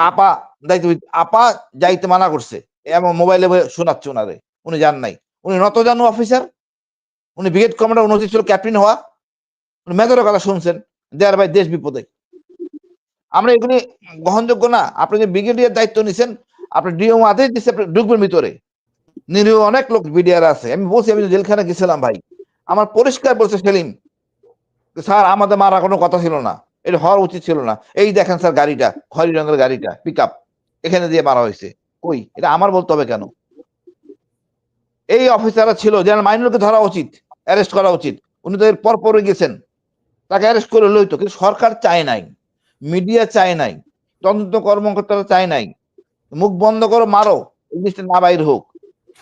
আপা দায়িত্ব, আপা যাইতে মানা করছে, এমন মোবাইলে শোনাচ্ছে ওনারে, উনি যান নাই। উনি নতজানু অফিসার, উনি ব্রিগেড কমান্ডার, উনি ছিল ক্যাপ্টেন হওয়া, উনি মেজরের কথা শুনছেন, দেয়ার ভাই দেশ বিপদে। আমরা এগুলি গ্রহণযোগ্য না। আপনি যে ব্রিগেডিয়ার দায়িত্ব নিছেন, আপনি ডিএম আদেশ দিচ্ছে, আপনি ঢুকবেন ভিতরে, নিরীহ অনেক লোক বিডিআর আছে। আমি বলছি, আমি জেলখানা গেছিলাম ভাই, আমার পরিষ্কার বলছে সেলিম, স্যার আমাদের মারা কোনো কথা ছিল না, এটা হওয়ার উচিত ছিল না। এই দেখেন স্যার গাড়িটা, খয়েরি রঙের গাড়িটা, পিক আপ, এখানে দিয়ে মারা হয়েছে। কই, এটা আমার বলতে হবে কেন? এই অফিসাররা ছিল, জেনারেল মাইনুলকে ধরা উচিত, অ্যারেস্ট করা উচিত। উনি তো এর পর পরে গেছেন, তাকে অ্যারেস্ট করে লইতো, কিন্তু সরকার চায় নাই, মিডিয়া চায় নাই, তদন্ত কর্মকর্তারা চায় নাই, মুখ বন্ধ করো, মারো, এই জিনিসটা না বাইর হোক।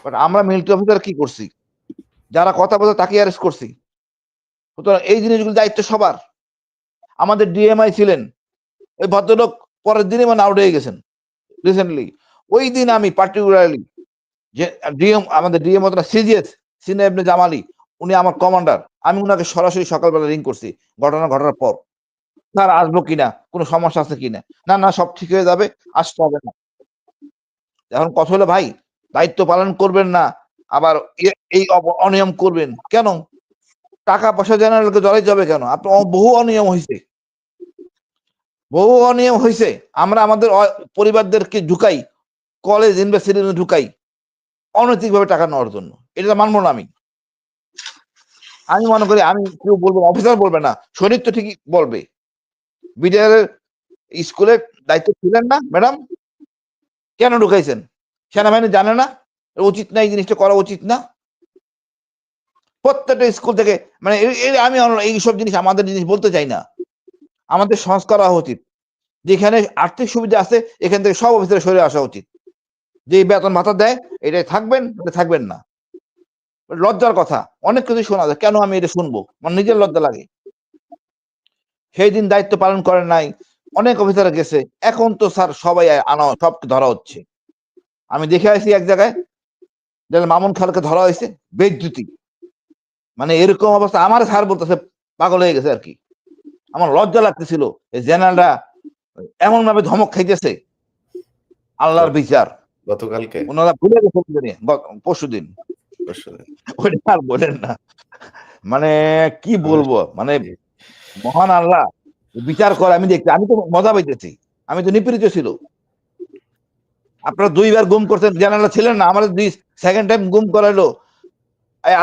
বাট আমরা মিলিটারি অফিসার কি করছি? যারা কথা বলছে তাকে অ্যারেস্ট করছি। সুতরাং এই জিনিসগুলো দায়িত্ব সবার। আমাদের ডিএমআই ছিলেন ওই ভদ্রলোক, পরের দিনই মানে আউট হয়ে গেছেন রিসেন্টলি। ওই দিন আমি পার্টিকুলারলি, যে ডিএম, আমাদের ডিএম হতো সিজিএস, সিনা ইবনে জামালি, উনি আমার কমান্ডার, আমি উনাকে সরাসরি সকালবেলা রিং করছি ঘটনা ঘটার পর, স্যার আসবো কিনা, কোনো সমস্যা আছে কিনা? না না, সব ঠিক হয়ে যাবে, আসতে হবে না। এখন কথা হলো ভাই, দায়িত্ব পালন করবেন না, আবার এই অনিয়ম করবেন কেন? টাকা পয়সা জেনারেলকে জড়াইতে হবে কেন? আপনার বহু অনিয়ম হয়েছে, বহু অনিয়ম হয়েছে। আমরা আমাদের পরিবারদেরকে ঢুকাই, কলেজ ইউনিভার্সিটি ঢুকাই অনৈতিকভাবে টাকা নেওয়ার জন্য। এটা মানবো না আমি। আমি মনে করি, আমি কেউ বলবো, অফিসার বলবে না, সৈনিক তো ঠিকই বলবে। বিডিআর স্কুলের দায়িত্ব ছিলেন না ম্যাডাম, কেন ঢুকাইছেন? সেনাবাহিনী জানে না উচিত না, এই জিনিসটা করা উচিত না? প্রত্যেকটা স্কুল থেকে, মানে আমি এইসব জিনিস আমাদের জিনিস বলতে চাই না, আমাদের সংস্কার হওয়া উচিত। যেখানে আর্থিক সুবিধা আছে এখান থেকে সব অফিসারে সরে আসা উচিত। যে বেতন ভাতা দেয় এটাই থাকবেন, এটা থাকবেন না। লজ্জার কথা, অনেক কিছু শোনা যায়, কেন আমি এটা শুনবো? আমার নিজের লজ্জা লাগে। সেই দিন দায়িত্ব পালন করেন নাই, অনেক অফিসার গেছে, এখন তো স্যার সবাই আনা, সবকে ধরা হচ্ছে। আমি দেখে আসি এক জায়গায় মামুন খালকে ধরা হয়েছে বেজ্জুতি, মানে এরকম অবস্থা। আমার স্যার বলতেছে পাগল হয়ে গেছে আর কি। আমার লজ্জা লাগতেছিল, এই জেনারেলরা এমন ভাবে ধমক খাইতেছে, আল্লাহর বিচার। গতকালকে, ওনারা ভুলে গেছে পরশুদিন, ওইটা আর বলেন না। মানে কি বলবো, মানে মহান আল্লাহ বিচার করে। আমি দেখছি, আমি তো মজা পাইতেছি, আমি তো নিপীড়িত ছিল। আপনারা 2 বার গুম করছেন, জেনারেল ছিলেন না, আমাদের 2nd টাইম গুম করাইলো।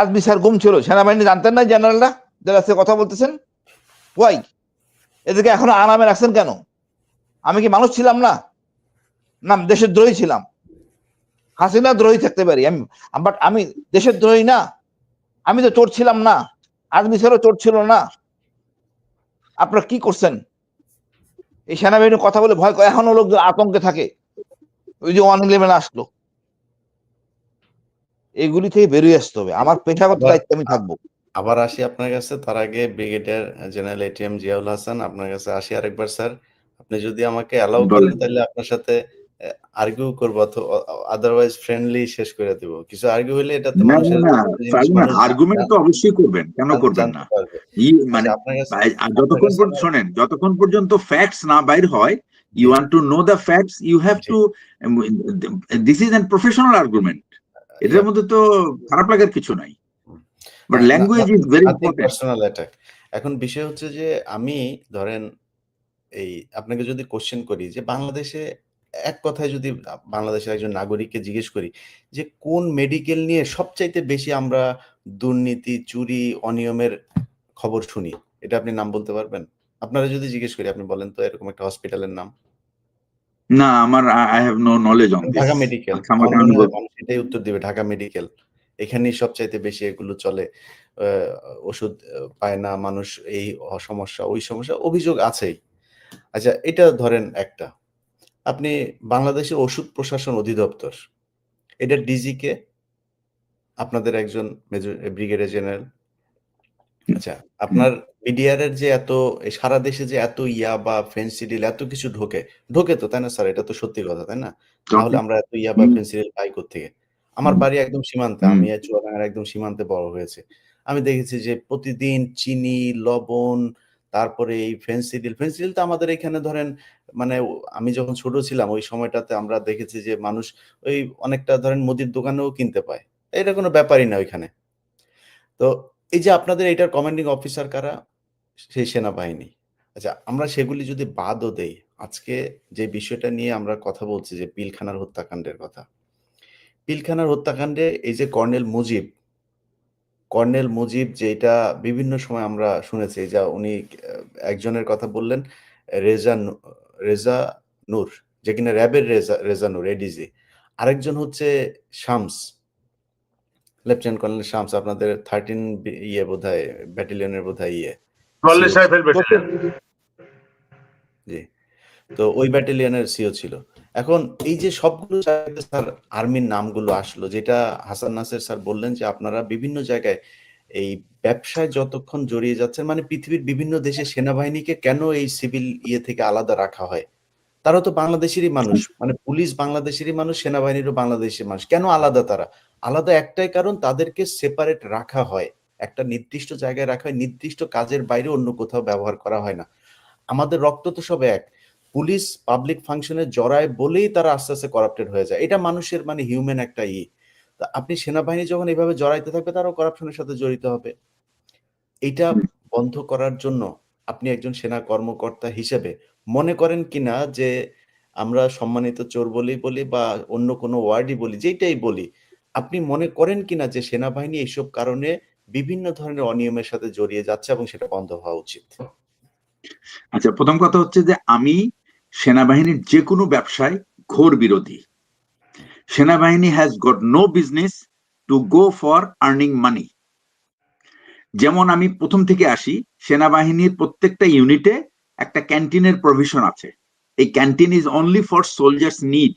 আজমি স্যার গুম ছিল, সেনাবাহিনী জানতেন না জেনারেলরা যারা সে কথা বলতেছেন? ওয়াই এদেরকে এখনো আরামে রাখছেন কেন? আমি কি মানুষ ছিলাম না? না দেশের দ্রোহী ছিলাম? হাসিনা দ্রোহী থাকতে পারি আমি, বাট আমি দেশের দ্রোহী না। আমি তো চোর ছিলাম না, আজমি স্যারও চোর ছিল না। আপনারা কি করছেন? এই সেনাবাহিনীর কথা বলে ভয় করে, এখনো লোক আতঙ্কে থাকে। ওই যে 111 আসলো, এগুলি থেকে বেরিয়ে আসতে হবে। আমার পেশাগত দায়িত্ব আমি থাকবো। আবার আসি আপনার কাছে, তার আগে brigadier general ATM Ziaul Hasan, আপনার কাছে আসি আরেকবার স্যার। আপনি যদি আমাকে অ্যালাউ করেন তাহলে আপনার সাথে আর্গুও করবো, আদারওয়াইজ ফ্রেন্ডলি শেষ করে দেব। কিছু আর্গুও হইলে এটাতে মানুষের আর্গুমেন্ট তো অবশ্যই করবেন, কেন করবেন না? মানে যতক্ষণ শোনেন, যতক্ষণ পর্যন্ত ফ্যাক্টস না বাইর হয়, you want to know the facts, you have to, this is an professional argument. এটার মধ্যে তো খারাপ লাগার কিছু নাই, but language is very important. Personal attack. এখন বিষয় হচ্ছে যে আমি ধরেন এই আপনাকে যদি কোশ্চেন করি যে বাংলাদেশে, এক কথায় যদি বাংলাদেশের একজন নাগরিককে জিজ্ঞেস করি যে কোন মেডিকেল নিয়ে সবচাইতে বেশি আমরা দুর্নীতি, চুরি, অনিয়মের খবর শুনি, এটা আপনি নাম বলতে পারবেন? আপনারা যদি জিজ্ঞেস করি, আপনি বলেন তো এরকম একটা হসপিটালের নাম। না, আমার I have no knowledge on this. Dhaka medical, মানুষ এটাই উত্তর দিবে, ঢাকা মেডিকেল। এখানেই সবচাইতে বেশি এগুলো চলে। ওষুধ পায় না মানুষ, এই সমস্যা, ওই সমস্যা, অভিযোগ আছেই। আচ্ছা এটা ধরেন একটা। আপনি বাংলাদেশের ওষুধ প্রশাসন অধিদপ্তর, এটার ডিজি কে? আপনাদের একজন ব্রিগেডিয়ার জেনারেল। আচ্ছা, আপনার বিডিআর এর যে এত সারা দেশে যে এত ইয়াবা, ফেনসিডিল এত কিছু ঢোকে তো তাই না স্যার? এটা তো সত্যি কথা তাই না? না হলে আমরা এত ইয়াবা, ফেনসিডিল পাই কোত্থেকে? আমার বাড়ি একদম সীমান্তে। আমি চুয়াডাঙ্গার একদম সীমান্তে বড় হয়েছি। আমি দেখেছি যে প্রতিদিন চিনি, লবণ, তারপরে এই ফেনসিডিল তো আমাদের এখানে ধরেন মানে আমি যখন ছোট ছিলাম ওই সময়টাতে আমরা দেখেছি যে মানুষ ওই অনেকটা ধরেন মুদির দোকানেও কিনতে পায়। এটা কোনো ব্যাপারই না ওইখানে। তো এই যে আপনাদের এটার কমান্ডিং অফিসার কারা? সেই সেনাবাহিনী। আচ্ছা আমরা সেগুলি যদি বাদও দেই, আজকে যে বিষয়টা নিয়ে আমরা কথা বলছি যে পিলখানার হত্যাকাণ্ডের কথা। পিলখানার হত্যাকাণ্ডে এই যে কর্নেল মুজিব যেটা বিভিন্ন সময় আমরা শুনেছি যে উনি একজনের কথা বললেন রেজা নূর, যে কিনা র‍্যাবের রেজা নূর এডিজি। আরেকজন হচ্ছে শামস, লেফটেন্যান্ট কর্নেল শামস, আপনাদের 13 বোধহয় ব্যাটালিয়নের বোধহয় জি। তো ওই ব্যাটালিয়নের সিও ছিল। এখন এই যে সবগুলো জায়গাতে স্যার আর্মির নামগুলো আসলো, যেটা হাসান নাসের স্যার বললেন যে আপনারা বিভিন্ন জায়গায় এই ব্যবসায় যতক্ষণ জড়িয়ে যাচ্ছেন, মানে পৃথিবীর বিভিন্ন দেশে সেনাবাহিনীকে কেন এই সিভিল থেকে আলাদা রাখা হয়? তারা তো বাংলাদেশেরই মানুষ। মানে পুলিশ বাংলাদেশেরই মানুষ, সেনাবাহিনীরও বাংলাদেশের মানুষ। কেন আলাদা তারা? আলাদা একটাই কারণ, তাদেরকে সেপারেট রাখা হয়। একটা নির্দিষ্ট জায়গায় রাখা হয়, নির্দিষ্ট কাজের বাইরে অন্য কোথাও ব্যবহার করা হয় না। আমাদের রক্ত তো সব এক। পুলিশ পাবলিক ফাংশনে জড়ায় বলেই তারা আস্তে, আস্তে করাপ্টেড হয়ে যায়। এটা মানুষের মানে হিউম্যান একটা তা আপনি সেনাবাহিনী যখন এভাবে জড়াইতে থাকবে, তারাও করাপশনের সাথে জড়িত হবে। এইটা বন্ধ করার জন্য আপনি একজন সেনা কর্মকর্তা হিসেবে মনে করেন কিনা যে আমরা সম্মানিত চোর বলি বা অন্য কোনো ওয়ার্ডই বলি, যেটাই বলি, আপনি মনে করেন কিনা যে সেনাবাহিনী এইসব কারণে বিভিন্ন ধরনের অনিয়মের সাথে জড়িয়ে যাচ্ছে এবং সেটা বন্ধ হওয়া উচিত? আচ্ছা, প্রথম কথা হচ্ছে যে আমি সেনাবাহিনীর যে কোনো ব্যবসায় ঘোর বিরোধী। সেনাবাহিনী has got no business to go for earning money. যেমন আমি প্রথম থেকে আসি, সেনাবাহিনীর প্রত্যেকটা ইউনিটে একটা ক্যান্টিনের প্রভিশন আছে। এই canteen is only for soldiers need,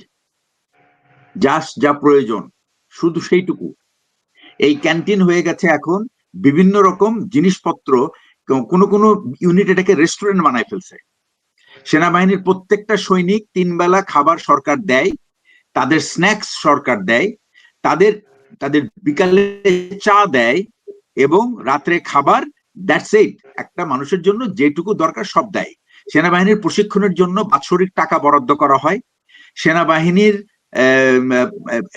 just যা প্রয়োজন শুধু সেইটুকু। এই ক্যান্টিন হয়ে গেছে এখন বিভিন্ন রকম জিনিসপত্র, কোনো কোনো ইউনিট এটাকে রেস্টুরেন্ট বানায় ফেলছে। সেনাবাহিনীর প্রত্যেকটা সৈনিক 3 বেলা খাবার সরকার দেয়, তাদের স্ন্যাক্স সরকার দেয়, তাদের তাদের বিকালে চা দেয় এবং রাত্রে খাবার, দ্যাটস ইট। একটা মানুষের জন্য যেটুকু দরকার সব দেয়। সেনাবাহিনীর প্রশিক্ষণের জন্য বাৎসরিক টাকা বরাদ্দ করা হয়। সেনাবাহিনীর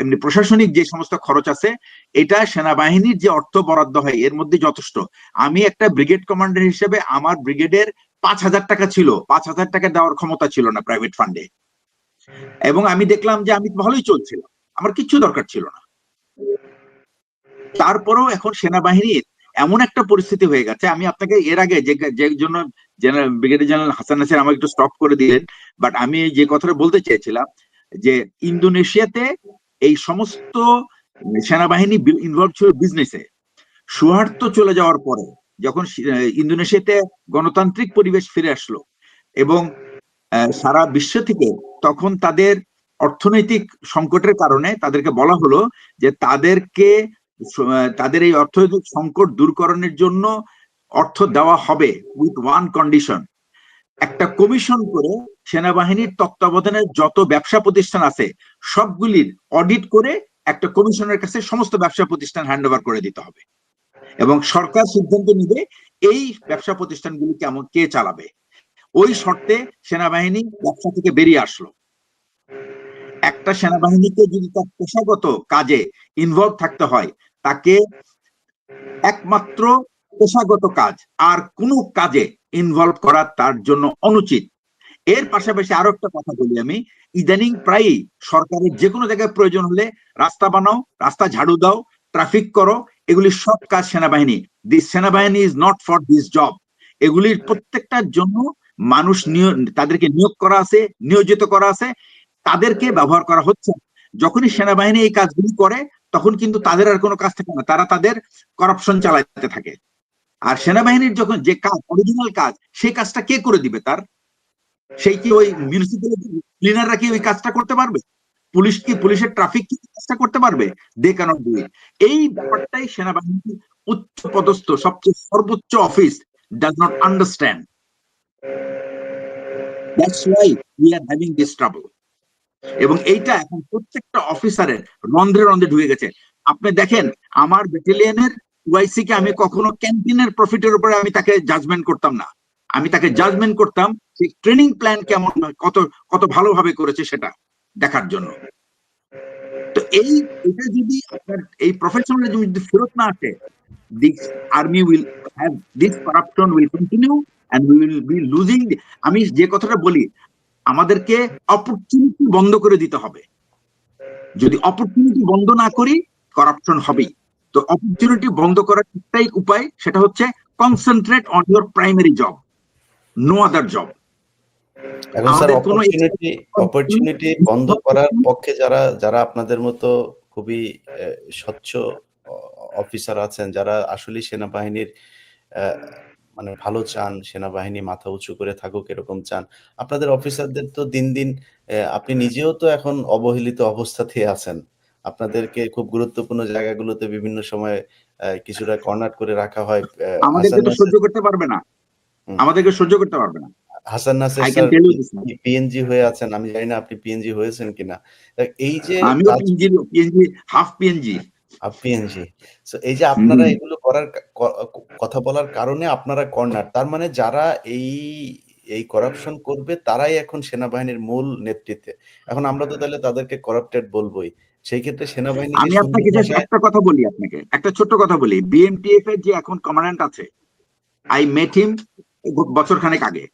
এমনি প্রশাসনিক যে সমস্ত খরচ আছে, এটা সেনাবাহিনীর যে অর্থ বরাদ্দ হয় এর মধ্যে যথেষ্ট। আমি একটা ব্রিগেড কমান্ডার হিসেবে আমার ব্রিগেডের 5,000 টাকা ছিল, 5,000 টাকা দেওয়ার ক্ষমতা ছিল না প্রাইভেট ফান্ডে, এবং আমি দেখলাম যে আমি ভালোই চলছিলাম, আমার কিচ্ছু দরকার ছিল না। তারপরেও এখন সেনাবাহিনীর এমন একটা পরিস্থিতি হয়ে গেছে, আমি আপনাকে এর আগে যে জন্য ব্রিগেডিয়ার জেনারেল হাসান নাসির আমাকে একটু স্টপ করে দিলেন, বাট আমি যে কথাটা বলতে চেয়েছিলাম যে ইন্দোনেশিয়াতে এই সমস্ত সেনাবাহিনী ইনভলভ ছিল বিজনেসে। সুহার্তো চলে যাওয়ার পরে যখন ইন্দোনেশিয়াতে গণতান্ত্রিক পরিবেশ ফিরে আসলো এবং সারা বিশ্ব থেকে তখন তাদের অর্থনৈতিক সংকটের কারণে তাদেরকে বলা হলো যে তাদের এই অর্থনৈতিক সংকট দূরকরণের জন্য অর্থ দেওয়া হবে উইথ ওয়ান কন্ডিশন। একটা কমিশন করে সেনাবাহিনীর তত্ত্বাবধানে যত ব্যবসা প্রতিষ্ঠান আছে সবগুলির অডিট করে একটা কমিশনের কাছে সমস্ত ব্যবসা প্রতিষ্ঠান হ্যান্ড ওভার করে দিতে হবে, এবং সরকার সিদ্ধান্ত নিবে এই ব্যবসা প্রতিষ্ঠানগুলি কেমন কে চালাবে। ওই শর্তে সেনাবাহিনী ব্যবসা থেকে বেরিয়ে আসলো। একটা সেনাবাহিনীকে যদি তার পেশাগত কাজে ইনভলভ থাকতে হয়, তাকে একমাত্র পেশাগত কাজ, আর কোনো কাজে ইনভলভ করা তার জন্য অনুচিত। এর পাশাপাশি আরো একটা কথা বলি, আমি ইদানিং প্রায়ই সরকারের যে কোনো জায়গায় প্রয়োজন হলে রাস্তা বানাও, রাস্তা ঝাড়ু দাও, ট্রাফিক করো, এগুলি সব কাজ সেনাবাহিনী। দিস সেনাবাহিনী is not for this job. এগুলির প্রত্যেকটার জন্য মানুষ তাদেরকে নিয়োগ করা আছে, নিয়োজিত করা আছে, তাদেরকে ব্যবহার করা হচ্ছে। যখনই সেনাবাহিনী এই কাজগুলি করে তখন কিন্তু তাদের আর কোনো কাজ থাকে না, তারা তাদের করাপশন চালাতে থাকে। আর সেনাবাহিনীর যখন যে কাজ, অরিজিনাল কাজ, সেই কাজটা কে করে দিবে? তার সেই কি ওই মিউনিসিপ্যালিটি ক্লিনাররা কি ওই কাজটা করতে পারবে? পুলিশ কি, পুলিশের ট্রাফিক কি কাজটা করতে পারবে? They can't do it. এই ব্যাপারটাই সেনাবাহিনীর উচ্চ পদস্থ সবচেয়ে সর্বোচ্চ office does not understand. That's why we are having this trouble. এবং এইটা এখন প্রত্যেকটা অফিসারের রন্ধ্রে রন্ধ্রে ঢুকে গেছে। আপনি দেখেন আমার ব্যাটালিয়নের ওয়াইসি কে আমি কখনো ক্যান্টিনের প্রফিটের উপরে আমি তাকে জাজমেন্ট করতাম না। আমি তাকে জাজমেন্ট করতাম সেই ট্রেনিং প্ল্যান কেমন, কত কত ভালোভাবে করেছে সেটা দেখার জন্য। তো এটা যদি আপনার এই প্রফেশনালিজম যদি ফেরত না আসে, this army will have this corruption will continue and we will be losing আমি যে কথাটা বলি, আমাদেরকে অপরচুনিটি বন্ধ করে দিতে হবে। যদি অপরচুনিটি বন্ধ না করি করাপশন হবেই। তো অপরচুনিটি বন্ধ করার একটাই উপায়, সেটা হচ্ছে concentrate on your primary job, no other job. এখন স্যার আমাদের কোনো অপরচুনিটি বন্ধ করার পক্ষে যারা আপনাদের মতো খুবই স্বচ্ছ অফিসার আছেন, যারা আসলে সেনাবাহিনীর মানে ভালো চান, সেনাবাহিনী মাথা উঁচু করে থাকুক এরকম চান, আপনাদের অফিসারদের তো দিন দিন আপনি নিজেও তো এখন অবহেলিত অবস্থাতেই আছেন। আপনাদেরকে খুব গুরুত্বপূর্ণ জায়গাগুলোতে বিভিন্ন সময় কিছুটা কর্নার করে রাখা হয়। আমাদেরকে তো সহ্য করতে পারবে না, আমাদেরকে সহ্য করতে পারবে না। হাসান নাসের স্যার পিএনজি হয়ে আছেন, আমি জানি না আপনি পিএনজি হয়েছেন কিনা। এই যে আমিও পিএনজি হাফ পিএনজি। সো এই যে আপনারা এগুলো করার কথা বলার কারণে আপনারা কর্নার, তার মানে যারা এই করাপশন করবে তারাই এখন সেনাবাহিনীর মূল নেতৃত্বে। এখন আমরা তো তাহলে তাদেরকে করাপ্টেড বলবোই। সেই ক্ষেত্রে সেনাবাহিনী আমি আপনাকে একটা কথা বলি, আপনাকে একটা ছোট্ট কথা বলি। বিএমটিএফ এর যে এখন কমান্ড্যান্ট আছে, আই মেট হিম বছর খানেক আগে,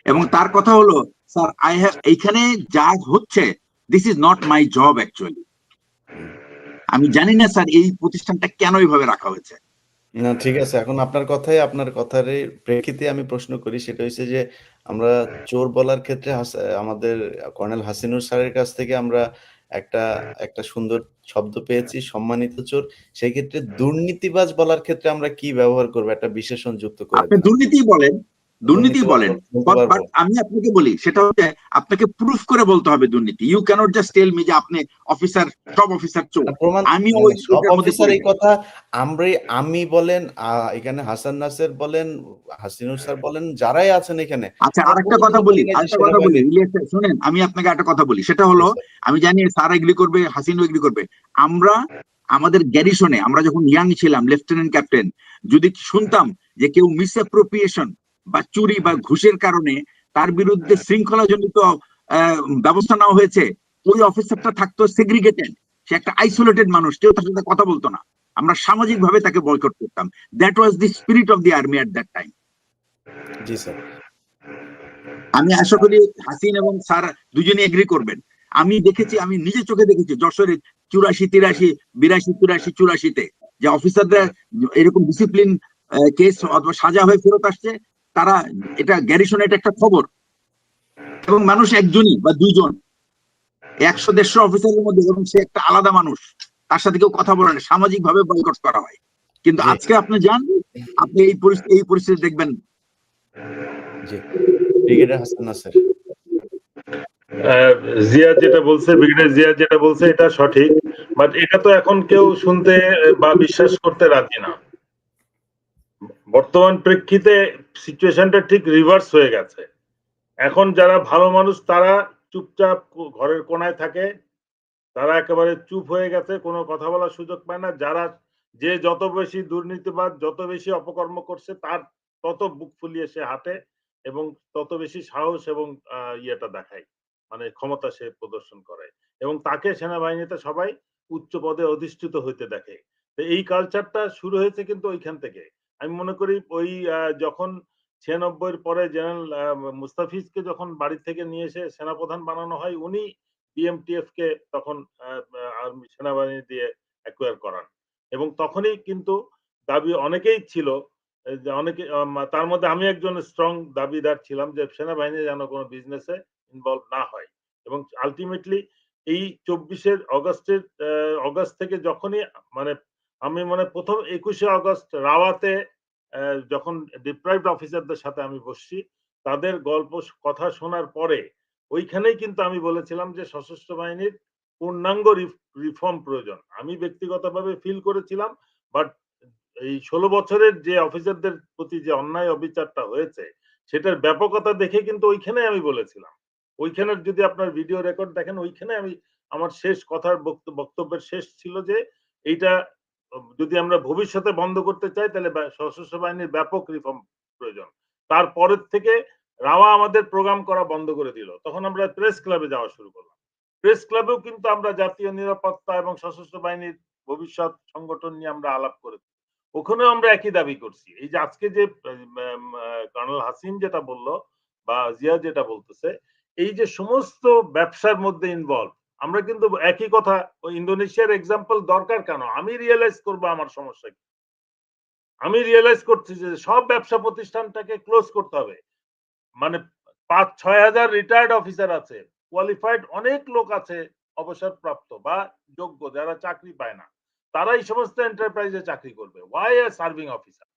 এবং তার কথা হলো, স্যার এইখানে যা হচ্ছে this is not my job actually. আমি জানি না স্যার এই প্রতিষ্ঠানটা কেন এইভাবে রাখা হয়েছে। না ঠিক আছে, এখন আপনার কথার প্রেক্ষিতে আমি প্রশ্ন করি, সেটা হচ্ছে যে আমরা চোর বলার ক্ষেত্রে আমাদের কর্নেল হাসিনুর স্যারের কাছ থেকে আমরা একটা সুন্দর শব্দ পেয়েছি, সম্মানিত চোর। সেই ক্ষেত্রে দুর্নীতিবাজ বলার ক্ষেত্রে আমরা কি ব্যবহার করবো, একটা বিশেষণ যুক্ত করে আপনি দুর্নীতি বলেন, বাট আমি আপনাকে বলি, সেটা হচ্ছে আপনাকে প্রুফ করে বলতে হবে দুর্নীতি। You can't just tell me যে আপনি অফিসার, সব অফিসার চোর। আমি ওই অফিসার এই কথা আমি বলেন, এখানে হাসান নাসের বলেন, হাসিনুর স্যার বলেন, যারাই আছেন এখানে। আচ্ছা, আরেকটা কথা বলি, শুনেন, আমি আপনাকে একটা কথা বলি, সেটা হলো, আমি জানি স্যার এগ্রি করবে, হাসিনও এগ্রি করবে। আমরা আমাদের গ্যারিসনে আমরা যখন ইয়াং ছিলাম, লেফটেন্যান্ট ক্যাপ্টেন, যদি শুনতাম যে কেউ মিসঅ্যাপ্রোপ্রিয়েশন বা চুরি বা ঘুষের কারণে তার বিরুদ্ধে শৃঙ্খলাজনিত ব্যবস্থা নেওয়া হয়েছে, ওই অফিসারটা থাকতো সেগ্রিগেটেড, সে একটা আইসোলেটেড মানুষ, কেউ তার সাথে কথা বলতো না। আমরা সামাজিক ভাবে তাকে বয়কট করতাম। That was the spirit of the army at that time. G sir, আমি আশা করি হাসিন এবং স্যার দুজনে এগ্রি করবেন। আমি দেখেছি, আমি নিজে চোখে দেখেছি যশোরে 84, 83, 82, 83, 84-তে যে অফিসাররা এরকম ডিসিপ্লিন কেস অথবা সাজা হয়ে ফেরত আসছে, তারা এটা গ্যারিসনে এটা একটা খবর, এবং মানুষ একজনই বা দুইজন 100-150 অফিসারের মধ্যে, এবং সে একটা আলাদা মানুষ, তার সাথে কেউ কথা বলে না, সামাজিক ভাবে বয়কট করা হয়। কিন্তু আজকে আপনি যান, আপনি এই পরিস্থিতি দেখবেন। জি, ব্রিগেডিয়ার হাসান নাসের। জিয়া যেটা বলছে, ব্রিগেডিয়ার জিয়া যেটা বলছে এটা সঠিক, বাট এটা তো এখন কেউ শুনতে বা বিশ্বাস করতে রাজি না। বর্তমান প্রেক্ষিতে সিচুয়েশনটা ঠিক রিভার্স হয়ে গেছে। এখন যারা ভালো মানুষ তারা চুপচাপ ঘরের কোনায় থাকে, তারা একেবারে চুপ হয়ে গেছে, কোনো কথা বলার সুযোগ পায় না। যে যত বেশি দুর্নীতিবাদ, যত বেশি অপকর্ম করছে, তার তত বুক ফুলিয়ে সে হাঁটে এবং তত বেশি সাহস এবং ইয়েটা দেখায়, মানে ক্ষমতা সে প্রদর্শন করে, এবং তাকে সেনাবাহিনীতে সবাই উচ্চ পদে অধিষ্ঠিত হইতে দেখে। তো এই কালচারটা শুরু হয়েছে কিন্তু ওইখান থেকে। আমি মনে করি ওই যখন 96-এর পরে জেনারেল মুস্তাফিজকে যখন বাড়ি থেকে নিয়ে এসে সেনাপ্রধান বানানো হয়, উনি বিএমটিএফ কে তখন আর্মি সেনাবাহিনী দিয়ে অ্যাকোয়ার করান, এবং তখনই কিন্তু দাবি অনেকেই ছিল, যে অনেকে, তার মধ্যে আমি একজন স্ট্রং দাবিদার ছিলাম যে সেনাবাহিনী যেন কোনো বিজনেসে ইনভলভ না হয়। এবং আলটিমেটলি এই 24 অগস্ট থেকে যখনই, মানে আমি প্রথম 21 আগস্ট রাওয়াতে যখন ডিপ্রাইভড অফিসারদের সাথে আমি বসছি, তাদের গল্প কথা শোনার পরে ওইখানেই কিন্তু আমি বলেছিলাম যে সশস্ত্র বাহিনীর পূর্ণাঙ্গ রিফর্ম প্রয়োজন। আমি ব্যক্তিগতভাবে ফিল করেছিলাম, বাট এই 16 বছরের যে অফিসারদের প্রতি যে অন্যায় অবিচারটা হয়েছে সেটার ব্যাপকতা দেখে কিন্তু ওইখানে আমি বলেছিলাম। ওইখানের যদি আপনার ভিডিও রেকর্ড দেখেন, ওইখানে আমি আমার শেষ কথার বক্তব্যের শেষ ছিল যে এইটা যদি আমরা ভবিষ্যতে বন্ধ করতে চাই তাহলে সশস্ত্র বাহিনীর ব্যাপক রিফর্ম প্রয়োজন। তারপরের থেকে রাওয়া আমাদের প্রোগ্রাম করা বন্ধ করে দিল। তখন আমরা প্রেস ক্লাবে যাওয়া শুরু করলাম। প্রেস ক্লাবেও কিন্তু আমরা জাতীয় নিরাপত্তা এবং সশস্ত্র বাহিনীর ভবিষ্যৎ সংগঠন নিয়ে আমরা আলাপ করেছি। ওখানেও আমরা একই দাবি করছি। এই যে আজকে যে কর্নেল হাসিম যেটা বলল বা জিয়া যেটা বলতেছে, এই যে সমস্ত ব্যবসার মধ্যে ইনভলভ, আমরা কিন্তু একই কথা, ওই ইন্দোনেশিয়ার এক্সাম্পল দরকার কেন? আমি রিয়েলাইজ করবো আমার সমস্যা কি। আমি রিয়েলাইজ করছি যে সব ব্যবসা প্রতিষ্ঠানটাকে ক্লোজ করতে হবে। মানে 5-6 হাজার রিটায়ার্ড অফিসার আছে, কোয়ালিফাইড অনেক লোক আছে অবসরপ্রাপ্ত বা যোগ্য যারা চাকরি পায় না, তারা এই সমস্ত এন্টারপ্রাইজে চাকরি করবে। Why a serving officer?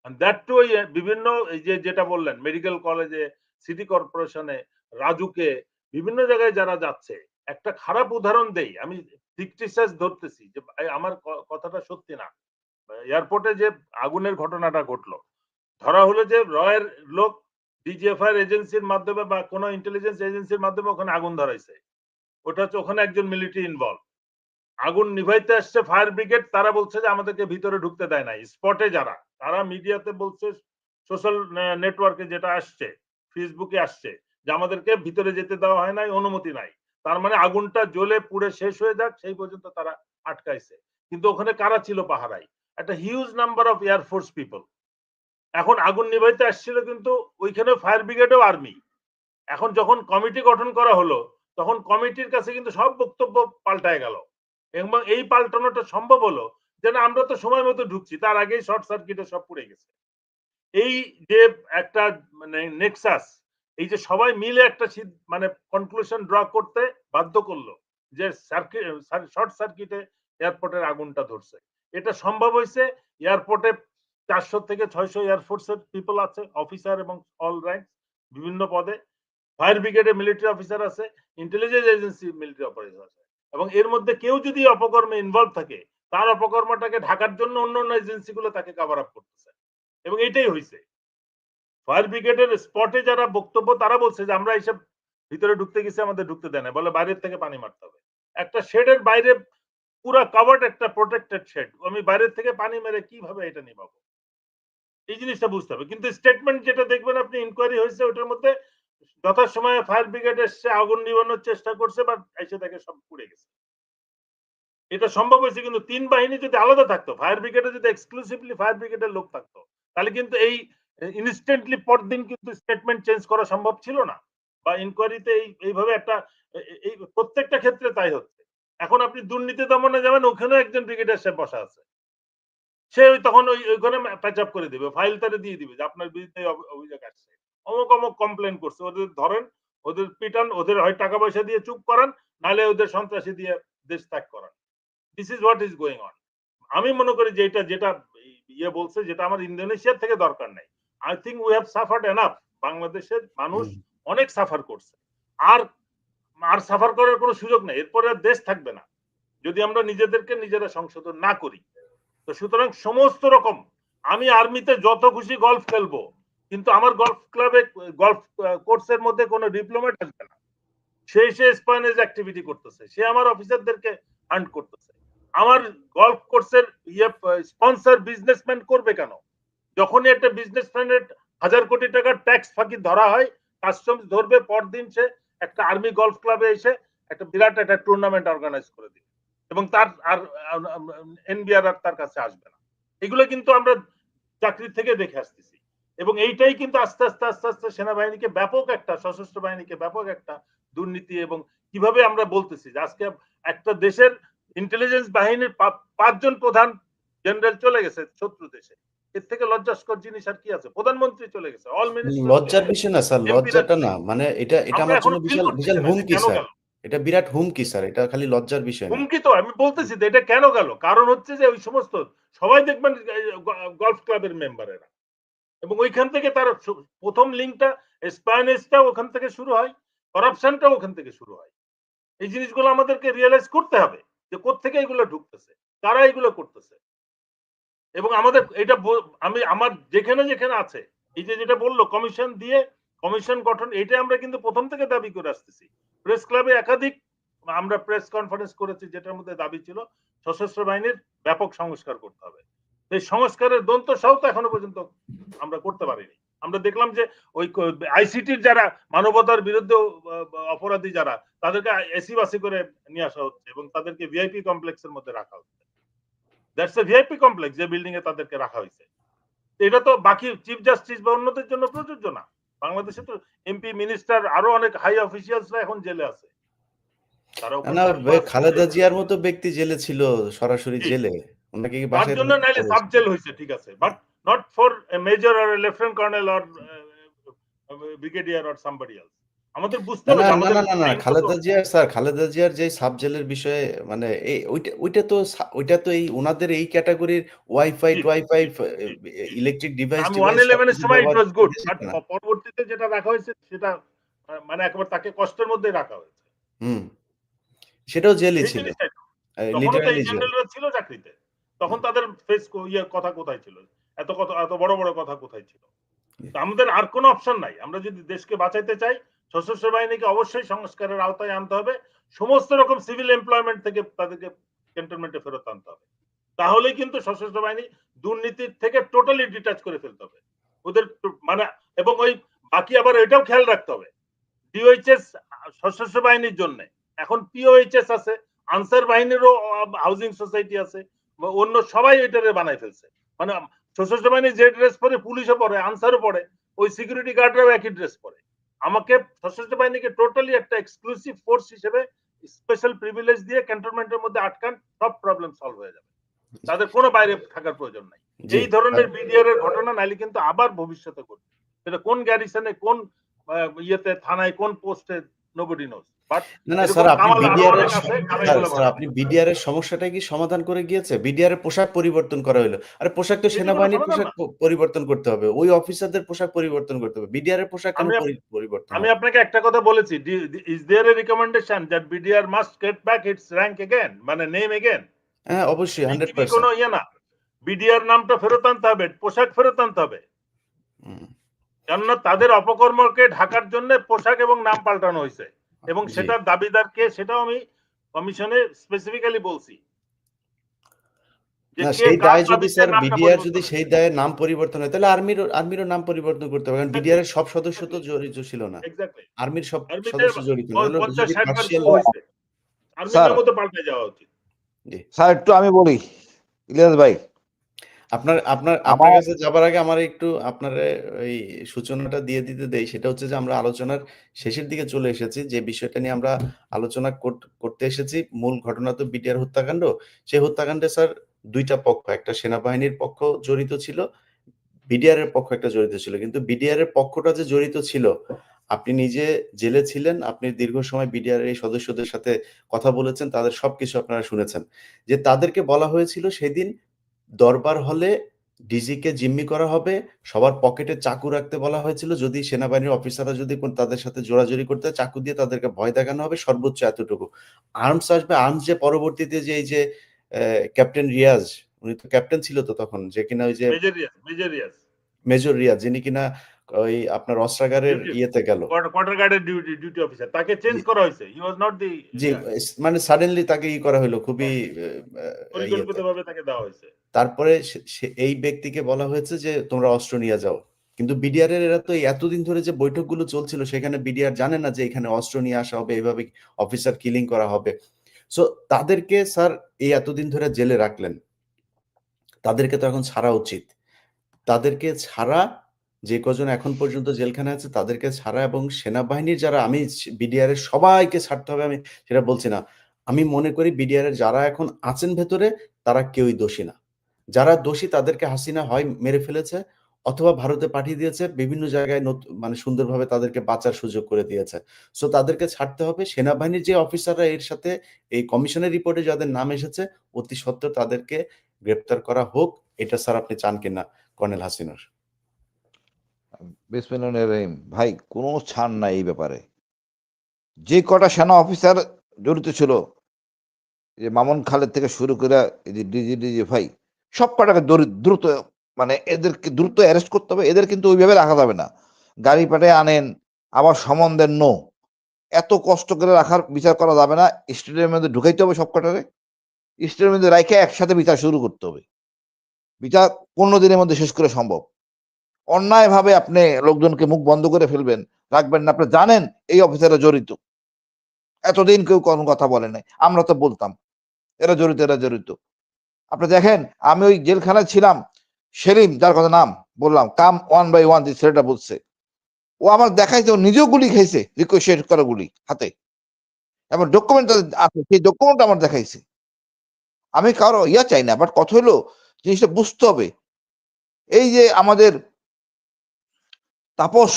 And that too বিভিন্ন এই যে যেটা বললেন মেডিকেল কলেজে, সিটি কর্পোরেশনে, রাজুকে, বিভিন্ন জায়গায় যারা যাচ্ছে, একটা খারাপ উদাহরণ দেই আমি, ফিকটিশিয়াস ধরতেছি যে আমার কথাটা সত্যি না। এয়ারপোর্টে যে আগুনের ঘটনাটা ঘটলো, ধরা হলো যে রয়ের লোক ডিজিএফআই এজেন্সির মাধ্যমে বা কোনো ইন্টেলিজেন্স এজেন্সির মাধ্যমে ওখানে আগুন ধরাইছে। ওটা হচ্ছে ওখানে একজন মিলিটারি ইনভলভ। আগুন নিভাইতে আসছে ফায়ার ব্রিগেড, তারা বলছে যে আমাদেরকে ভিতরে ঢুকতে দেয় নাই। স্পটে যারা, তারা মিডিয়াতে বলছে, সোশ্যাল নেটওয়ার্কে যেটা আসছে, ফেসবুকে আসছে যে আমাদেরকে ভিতরে যেতে দেওয়া হয় নাই, অনুমতি নাই। তার মানে আগুনটা জ্বলে পুড়ে শেষ হয়ে যাক সেই পর্যন্ত তারা আটকাইছে। কিন্তু ওখানে কারা ছিল পাহারায়? একটা huge number of air force people. এখন আগুন নিভাইতে আসছিল কিন্তু ওইখানে ফায়ার ব্রিগেডও আর্মি। এখন যখন কমিটি গঠন করা হলো, তখন কমিটির কাছে কিন্তু সব বক্তব্য পাল্টায় গেল এবং এই পাল্টানোটা সম্ভব হলো যে না, আমরা তো সময় মতো ঢুকছি, তার আগেই শর্ট সার্কিটে সব পুড়ে গেছে। এই যে একটা মানে নেক্সাস, এই যে সবাই মিলে একটা মানে কনক্লুশন ড্র করতে বাধ্য করলো যে শর্ট সার্কিটে এয়ারপোর্টের আগুনটা ধরছে। এটা সম্ভব হয়েছে। এয়ারপোর্টে 400 থেকে 600 এয়ারফোর্সের পিপল আছে, অফিসার এবং অল র্যাঙ্ক বিভিন্ন পদে। ফায়ার ব্রিগেডে মিলিটারি অফিসার আছে, ইন্টেলিজেন্স এজেন্সি মিলিটারি অপারেশন আছে। এবং এর মধ্যে কেউ যদি অপকর্মে ইনভলভ থাকে, তার অপকর্মটাকে ঢাকার জন্য অন্য অন্য এজেন্সিগুলো তাকে কভার আপ করতেছে। এবং এটাই হয়েছে। ফায়ার ব্রিগেডের স্পটে যারা বক্তব্য, তারা বলছে যে আমরা এইসব ভিতরে ঢুকতে গেছি, আমাদের ঢুকতে দেয় না, বলে বাইরের থেকে পানি মারতে হবে। একটা শেডের বাইরে পুরা কভার্ড একটা প্রোটেক্টেড শেড, আমি বাইরের থেকে পানি মেরে কিভাবে এটা নিভাবো? এই জিনিসটা বুঝতে হবে। কিন্তু স্টেটমেন্ট যেটা দেখবেন আপনি, ইনকোয়ারি হয়েছে, ওটার মধ্যে যথাসময়ে ফায়ার ব্রিগেড এসে আগুন নিভানোর চেষ্টা করছে, বাট এসে দেখে সব পুড়ে গেছে। এটা সম্ভব হয়েছে। কিন্তু 3 বাহিনী যদি আলাদা থাকতো, ফায়ার ব্রিগেডে যদি এক্সক্লুসিভলি ফায়ার ব্রিগেডের লোক থাকতো, তাহলে কিন্তু এই ইনস্ট্যান্টলি পরদিন কিন্তু স্টেটমেন্ট চেঞ্জ করা সম্ভব ছিল না। বা ইনকোয়ারিতে এইভাবে একটা এই প্রত্যেকটা ক্ষেত্রে তাই হচ্ছে। এখন আপনি দুর্নীতি দমনে যাবেন, ওখানেও একজন ব্রিগেডিয়ার সাহেব বসা আছে। সে তখন ওইখানে প্যাচ আপ করে দিবে, ফাইল তারে দিয়ে দিবে যে আপনার বিরুদ্ধে অভিযোগ আসছে, অমুক অমুক কমপ্লেন করছে, ওদের ধরেন, ওদের পিটান, ওদের হয় টাকা পয়সা দিয়ে চুপ করান, নাহলে ওদের সন্ত্রাসী দিয়ে দেশ ত্যাগ করান। This is what is going on. আমি মনে করি যে যেটা ইয়ে বলছে, যেটা আমার ইন্দোনেশিয়ার থেকে দরকার নাই। I think we have suffered enough. বাংলাদেশের মানুষ অনেক সাফার করছে, আর আর সাফার করার কোনো সুযোগ নেই। এরপরে আর দেশ থাকবে না যদি আমরা নিজেদেরকে নিজেরা সংশোধন না করি। তো সুতরাং সমস্ত রকম, আমি আর্মিতে যত খুশি গলফ খেলবো, কিন্তু আমার গলফ ক্লাবে গলফ কোর্সের মধ্যে কোনো ডিপ্লোমেট আসবে না। সে স্পয়নেজ অ্যাক্টিভিটি করতেছে, সে আমার অফিসারদেরকে হান্ট করতেছে। আমার গলফ কোর্সের স্পন্সর বিজনেসম্যান করবে কেন? যখনই একটা বিজনেসম্যানের 1000 কোটি টাকার ট্যাক্স ফাঁকি ধরা হয়, কাস্টমস ধরবে, পরদিন সে একটা আর্মি গলফ ক্লাবে এসে একটা বিরাট একটা টুর্নামেন্ট অর্গানাইজ করে দিবে এবং তার আর এনবিআর আর তার কাছে আসবে না। এগুলো কিন্তু আমরা চাকরি থেকে দেখে আসতেছি। এবং এইটাই কিন্তু আস্তে আস্তে আস্তে আস্তে সেনাবাহিনীকে ব্যাপক একটা, সশস্ত্র বাহিনীকে ব্যাপক একটা দুর্নীতি, এবং কিভাবে আমরা বলতেছি যে আজকে একটা দেশের ইন্টেলিজেন্স বাহিনীর 5 জন প্রধান জেনারেল চলে গেছে শত্রু দেশে। এর থেকে লজ্জাস্কর জিনিস আর কি আছে? প্রধানমন্ত্রী চলে গেছে, অল মিনিস্টার লজ্জার বিষয় না স্যার, লজ্জাটা না, মানে এটা আমরা আমার এখন জন্য ফিল বিশাল করতেছি বিশাল না যে হুমকি কেন স্যার। গেল। এটা বিরাট হুমকি স্যার, এটা খালি লজ্জার বিষয় না। হুমকি তো আমি বলতেছি যে এটা কেন গেল, কারণ হচ্ছে যে ওই সমস্ত সবাই দেখবেন গলফ ক্লাবের মেম্বারেরা, এবং ওইখান থেকে তার প্রথম লিঙ্কটা স্পাইনেসটা ওখান থেকে শুরু হয়, করাপশনটা ওখান থেকে শুরু হয়। এই জিনিসগুলো আমাদেরকে রিয়েলাইজ করতে হবে যে কোত্থেকে এগুলো ঢুকতেছে, কারা এগুলো করতেছে। এবং আমাদের এটা আমি আমার যেখানে যেখানে আছে এই যে যেটা বললো কমিশন দিয়ে কমিশন গঠন, এটা আমরা কিন্তু প্রথম থেকে দাবি করে আসতেছি। প্রেস ক্লাবে একাধিক আমরা প্রেস কনফারেন্স করেছি, যেটার মধ্যে দাবি ছিল সশস্ত্র বাহিনীর ব্যাপক সংস্কার করতে হবে। এই সংস্কারের দন্ত সাও তো এখনো পর্যন্ত আমরা করতে পারিনি। আমরা দেখলাম যে ওই আইসিটির যারা মানবতার বিরুদ্ধে অপরাধী যারা, তাদেরকে এসি বাসি করে নিয়ে আসা হচ্ছে এবং তাদেরকে ভিআইপি কমপ্লেক্সের মধ্যে রাখা হচ্ছে। দ্যাটস এ ভিআইপি কমপ্লেক্স যে বিল্ডিং এ তাদেরকে রাখা হয়েছে। এটা তো বাকি চিফ জাস্টিস বা অন্যদের জন্য প্রযোজ্য না। বাংলাদেশে তো এমপি মিনিস্টার আরো অনেক হাই অফিসিয়ালসরা এখন জেলে আছে। তারা না খালেদা জিয়ার মতো ব্যক্তি জেলে ছিল, সরাসরি জেলে। ওনাকে কি তার বাসায় জন্য নাইলে সাব জেল হয়েছে, ঠিক আছে, but not for a major or lieutenant colonel or brigadier or somebody else. আমাদের বুঝতে হবে আমাদের না খালেদা জিয়ার স্যার, খালেদা জিয়ার যে সাব জেলের বিষয়ে মানে ওইটা তো এই ওনাদের এই ক্যাটাগরির ওয়াইফাই ইলেকট্রিক ডিভাইস আমি 111 এর সময় ইট ওয়াজ গুড, বাট পরবর্তীতে যেটা রাখা হয়েছে সেটা মানে একবার তাকে কষ্টের মধ্যে রাখা হয়েছে। সেটাও জেলই ছিল, তখন তো এই জেনারেলরা ছিল চাকরিতে, তখন তাদের ফেস কথা কোথায় ছিল, এত বড় বড় কথা কোথায় ছিল। আমাদের আর কোনো অপশন নাই। আমরা যদি দেশকে বাঁচাইতে চাই, সশস্ত্র বাহিনীকে অবশ্যই সংস্কারের আওতায় আনতে হবে। সমস্ত রকম সিভিল এমপ্লয়মেন্ট থেকে তাদেরকে ক্যান্টনমেন্টে ফেরত আনতে হবে। তাহলেই কিন্তু সশস্ত্র বাহিনী দুর্নীতির থেকে টোটালি ডিটাচ করে ফেলতে হবে ওদের মানে। এবং ওই বাকি আবার এটাও খেয়াল রাখতে হবে, ডিওএইচএস সশস্ত্র বাহিনীর জন্য, এখন পিওএইচএস আছে, আনসার বাহিনীরও হাউজিং সোসাইটি আছে, অন্য সবাই এটারে বানাই ফেলছে। মানে সশস্ত্র বাহিনী যে ড্রেস পরে পুলিশও পরে, আনসারও পরে, ওই সিকিউরিটি গার্ডরাও একই ড্রেস পরে। আমাকে সশস্ত্র বাহিনীকে টোটালি একটা এক্সক্লুসিভ ফোর্স হিসেবে স্পেশাল প্রিভিলেজ দিয়ে ক্যান্টনমেন্টের মধ্যে আটকান, সব প্রবলেম সলভ হয়ে যাবে, তাদের কোনো বাইরে থাকার প্রয়োজন নাই। এই ধরনের বিডিআর এর ঘটনা নাইলে কিন্তু আবার ভবিষ্যতে করবে, সেটা কোন গ্যারিসনে, কোন ইয়েতে, থানায়, কোন পোস্টে, নোবডি নোজ। না স্যার, আপনি বিডিআর এর সমস্যাটা কি সমাধান করে গিয়েছে? বিডিআর এর পোশাক পরিবর্তন করা হলো। আরে পোশাক তো সেনাবাহিনীর পোশাক পরিবর্তন করতে হবে, ওই অফিসারদের পোশাক পরিবর্তন করতে হবে, বিডিআর এর পোশাক কেন পরিবর্তন? আমি আপনাকে একটা কথা বলেছি, is there a recommendation that BDR must get back its rank again, মানে নেম अगेन? হ্যাঁ অবশ্যই 100%। কোনো ইয়ে না, বিডিআর নামটা ফেরত আনতে হবে, পোশাক ফেরত আনতে হবে। কেননা তাদের অপকর্মকে ঢাকার জন্য পোশাক এবং নাম পাল্টানো হয়েছে, এবং সেটার দাবিদার কে সেটাও আমি কমিশনে স্পেসিফিক্যালি বলছি। সেই দায় যদি স্যার বিডিআর যদি সেই দায়ে নাম পরিবর্তন হয়, তাহলে আর্মিরও নাম পরিবর্তন করতে হবে, কারণ বিডিআর এর সব সদস্য তো জড়িত ছিল না। আর্মির সব সদস্য জড়িত না। আর্মির মতো পাল্টে যাওয়া উচিত। স্যার একটু আমি বলি, ইলিয়াস ভাই, আপনার কাছে যাবার আগে আমার একটু আপনার এই সূচনাটা দিয়ে দিতে দেই। সেটা হচ্ছে যে আমরা আলোচনার শেষের দিকে চলে এসেছি। যে বিষয়টা নিয়ে আমরা আলোচনা করতে এসেছি, মূল ঘটনা তো বিডিআর হত্যাকাণ্ড। সেই হত্যাকাণ্ডে স্যার দুইটা পক্ষ, একটা সেনাবাহিনীর পক্ষ জড়িত ছিল, বিডিআর এর পক্ষ একটা জড়িত ছিল। কিন্তু বিডিআর এর পক্ষটা যে জড়িত ছিল, আপনি নিজে জেলে ছিলেন, আপনি দীর্ঘ সময় বিডিআর এই সদস্যদের সাথে কথা বলেছেন, তাদের সবকিছু আপনারা শুনেছেন। যে তাদেরকে বলা হয়েছিল সেদিন দরবার হলে ডিজিকে জিম্মি করা হবে, সবার পকেটে চাকু রাখতে বলা হয়েছিল, যদি সেনাবাহিনীর অফিসাররা যদি তাদের সাথে জোরাজুরি করতে, চাকু দিয়ে তাদেরকে ভয় দেখানো হবে, সর্বোচ্চ এতটুকু। আর্মস আসবে, আর্মস যে পরবর্তীতে যে এই যে ক্যাপ্টেন রিয়াজ, উনি তো ক্যাপ্টেন ছিল তো তখন, যে কিনা ওই যে মেজর রিয়াজ, যিনি কিনা ওই আপনার অস্ত্রাগারের ইয়েতে গেল, কোয়ার্টার গার্ডের ডিউটি অফিসার, তাকে চেঞ্জ করা হয়েছে। হি ওয়াজ নট দি, জি, মানে সাডেনলি তাকে করা হলো, খুবই পরিকল্পিতভাবে তাকে দেওয়া হয়েছে। তারপরে এই ব্যক্তিকে বলা হয়েছে যে তোমরা অস্ত্র নিয়ে যাও। কিন্তু বিডিআর এর এরা তো এতদিন ধরে যে বৈঠকগুলো চলছিল, সেখানে বিডিআর জানে না যে এখানে অস্ত্র নিয়ে আসা হবে, এইভাবে অফিসার কিলিং করা হবে। সো তাদেরকে স্যার এই এতদিন ধরে জেলে রাখলেন, তাদেরকে তো এখন ছাড়া উচিত। তাদেরকে ছাড়া, যে কজন এখন পর্যন্ত জেলখানায় আছে তাদেরকে ছাড়া, এবং সেনাবাহিনীর যারা, আমি বিডিআর এর সবাইকে ছাড়তে হবে আমি সেটা বলছি না। আমি মনে করি বিডিআর এর যারা এখন আছেন ভেতরে তারা কেউই দোষী না। যারা দোষী তাদেরকে হাসিনা হয় মেরে ফেলেছে, অথবা ভারতে পাঠিয়ে দিয়েছে, বিভিন্ন জায়গায় মানে সুন্দরভাবে তাদেরকে বাঁচার সুযোগ করে দিয়েছে। সো তাদেরকে ছাড়তে হবে। সেনাবাহিনীর যে অফিসাররা এর সাথে এই কমিশনের রিপোর্টে যাদের নাম এসেছে, অতি সত্বর তাদেরকে গ্রেপ্তার করা হোক। এটা স্যার আপনি চান কিনা কর্নেল হাসিনার? বিসমিল্লাহির রহিম। ভাই কোনো ছাড় নাই এই ব্যাপারে। যে কটা সেনা অফিসার জড়িত ছিল, যে মামুন খালেদ থেকে শুরু করে এই যে ডিজিএফআই সব কটাকে দ্রুত মানে এদেরকে দ্রুত অ্যারেস্ট করতে হবে। এদের কিন্তু ওইভাবে রাখা যাবে না। গাড়ি পাঠায় আনেন, আবার সমন দেন, নো। এত কষ্ট করে রাখার বিচার করা যাবে না। স্টেডিয়ামের মধ্যে ঢুকাইতে হবে সব কটারে। স্টেডিয়ামের মধ্যে রাইখে একসাথে বিচার শুরু করতে হবে। বিচার 15 দিনের মধ্যে শেষ করা সম্ভব। অন্যায়ভাবে আপনি লোকজনকে মুখ বন্ধ করে ফেলবেন, রাখবেন না। আপনি জানেন এই অফিসাররা জড়িত। এতদিন কেউ কোনো কথা বলে নাই। আমরা তো বলতাম এরা জড়িত, এরা জড়িত। আপনি দেখেন, আমি ওই জেলখানায় ছিলাম, সেলিম যার কথা নাম বললাম, কাম 1 by 1 যে ছেলেটা বলছে, ও আমার দেখাইছে ও নিজেও গুলি খাইছে, রিকোয়েস্ট করা গুলি হাতে, এবং ডকুমেন্ট আছে, সেই ডকুমেন্ট আমার দেখাইছে। আমি কারো ইয়া চাই না, বাট কথা হলো জিনিসটা বুঝতে হবে। এই যে আমাদের তাপস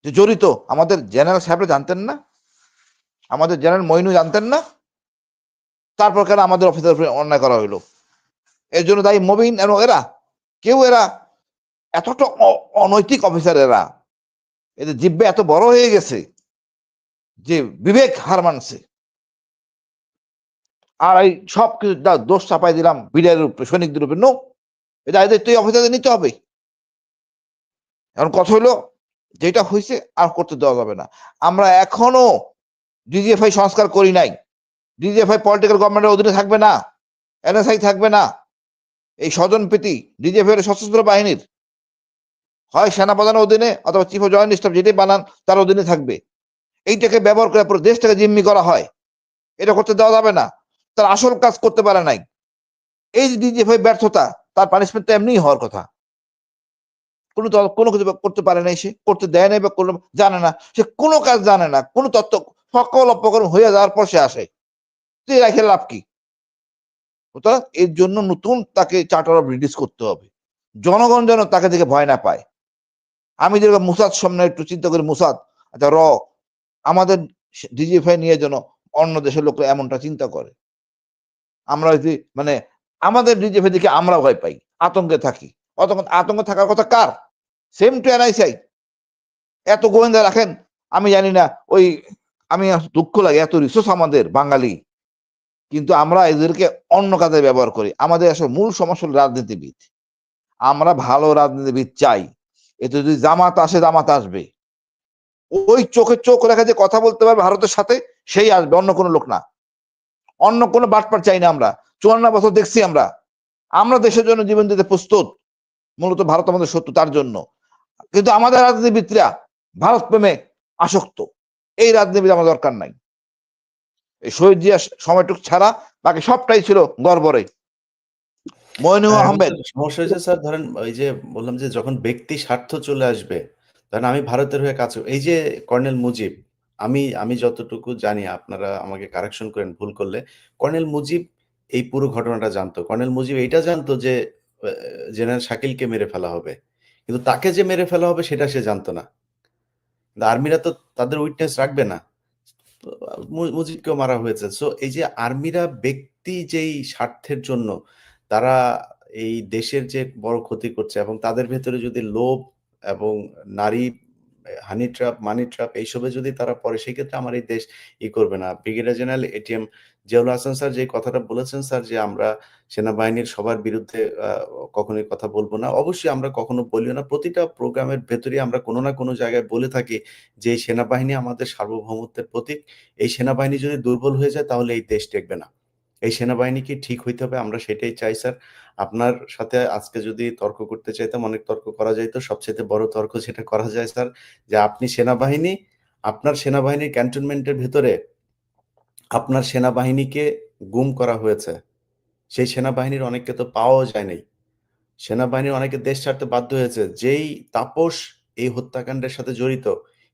যে জড়িত, আমাদের জেনারেল সাহেবরা জানতেন না? আমাদের জেনারেল মইনু জানতেন না? তারপর কেন আমাদের অফিসার উপরে অন্যায় করা হইলো? এর জন্য দায়ী মবিন এবং এরা কেউ, এরা এতটা অনৈতিক অফিসার, এরা এদের জিব্বে এত বড় হয়ে গেছে যে বিবেক হার মানছে। আর এই সব কিছু দোষ চাপাই দিলাম বিডিআর উপরে, সৈনিকদের উপরে। নো, এটা এদের তো অফিসারদের নিতে হবে। এখন কথা হলো যেটা হয়েছে আর করতে দেওয়া যাবে না। আমরা এখনো ডিজিএফআই সংস্কার করি নাই। ডিজিএফআই পলিটিক্যাল গভর্নমেন্টের অধীনে থাকবে না, এনএসআই থাকবে না। এই স্বজনপ্রীতি ডিজিএফআই সশস্ত্র বাহিনীর হয় সেনাপ্রধানের অধীনে অথবা চিফ অফ জয়েন্ট স্টাফ যেটাই বানান তার অধীনে থাকবে। এইটাকে ব্যবহার করে পুরো দেশটাকে জিম্মি করা হয়, এটা করতে দেওয়া যাবে না। তার আসল কাজ করতে পারে নাই। এই যে ডিজিএফআই ব্যর্থতা, তার পানিশমেন্ট তো এমনিই হওয়ার কথা। কোনো কিছু করতে পারে নাই, সে করতে দেয় নাই বা কোনো জানে না, সে কোনো কাজ জানে না, কোনো তত্ত্ব, সকল অপকরণ হয়ে যাওয়ার পর সে আসে, তুই রাখে লাভ কি? সুতরাং এর জন্য নতুন তাকে চার্টার অফ রিলিজ করতে হবে, জনগণ যেন তাকে দেখে ভয় না পায়। আমি যেরকম মুসাদ সামনে একটু চিন্তা করি, মুসাদ আচ্ছা আমাদের ডিজিএফআই নিয়ে যেন অন্য দেশের লোকরা এমনটা চিন্তা করে। আমরা যদি মানে আমাদের ডিজিএফআই দিকে আমরা ভয় পাই, আতঙ্কে থাকি। আতঙ্ক থাকার কথা কার? Same to এনআইসিআই। এত গোয়েন্দা রাখেন, আমি জানি না ওই, আমি দুঃখ লাগে, এত রিসোর্স আমাদের বাঙালি, কিন্তু আমরা এদেরকে অন্য কাজে ব্যবহার করি। আমাদের আসলে মূল সমস্যা হল রাজনীতিবিদ। আমরা ভালো রাজনীতিবিদ চাই। এতে যদি জামাত আসে, জামাত আসবে। ওই চোখে চোখ রেখে যে কথা বলতে পারবে ভারতের সাথে, সেই আসবে, অন্য কোনো লোক না। অন্য কোনো বাটপার চাই না আমরা। 54 বছর দেখছি আমরা। আমরা দেশের জন্য জীবন দিতে প্রস্তুত। মূলত ভারত আমাদের শত্রু, তার জন্য। কিন্তু আমাদের রাজনীতিবিদরা ভারত প্রেমে আসক্ত। এই রাজনীতিবিদ আমার দরকার নাই। এই শহীদ জিয়া সময়টুক ছাড়া বাকি সবটাই ছিল গড়বড়ে। মইনুল আহমেদ সমস্যা হয়েছে স্যার, ধরেন ওই যে বললাম যে যখন ব্যক্তি স্বার্থ চলে আসবে, ধরেন আমি ভারতের হয়ে কাজ, এই যে কর্নেল মুজিব, আমি যতটুকু জানি, আপনারা আমাকে কারেকশন করেন ভুল করলে, কর্নেল মুজিব এই পুরো ঘটনাটা জানতো। কর্নেল মুজিব এইটা জানতো যে জেনারেল শাকিলকে মেরে ফেলা হবে, কিন্তু তাকে যে মেরে ফেলা হবে সেটা সে জানতো না। কিন্তু আর্মিরা তো তাদের উইটনেস রাখবে না। মুজিবকেও মারা হয়েছে। সো এই যে আর্মিরা ব্যক্তি যেই স্বার্থের জন্য তারা এই দেশের যে বড় ক্ষতি করছে, এবং তাদের ভেতরে যদি লোভ এবং নারী, হানি ট্র্যাপ, মানি ট্র্যাপ এইসবে যদি তারা পড়ে, সেক্ষেত্রে আমার এই দেশ করবে না। Brigadier general ATM Ziaul Hasan sir যে কথাটা বলেছেন স্যার, যে আমরা সেনাবাহিনীর সবার বিরুদ্ধে কখনোই কথা বলবো না। অবশ্যই আমরা কখনো বলিও না। প্রতিটা প্রোগ্রামের ভেতরেই আমরা কোনো না কোনো জায়গায় বলে থাকি যে এই সেনাবাহিনী আমাদের সার্বভৌমত্বের প্রতীক। এই সেনাবাহিনী যদি দুর্বল হয়ে যায় তাহলে এই দেশ টেকবে না। এই সেনাবাহিনীকে ঠিক হইতে হবে, আমরা সেটাই চাই স্যার। আপনার সাথে আজকে যদি তর্ক করতে চাইতাম, অনেক তর্ক করা যাইত। সবচাইতে বড় তর্ক যেটা করা যায় স্যার, যে আপনি সেনাবাহিনী, আপনার সেনাবাহিনীর ক্যান্টনমেন্টের ভেতরে আপনার সেনাবাহিনীকে গুম করা হয়েছে। সেই সেনাবাহিনীর অনেককে তো পাওয়াও যায় নাই। সেনাবাহিনীর অনেকে দেশ ছাড়তে বাধ্য হয়েছে। যেই তাপস এই হত্যাকাণ্ডের সাথে জড়িত,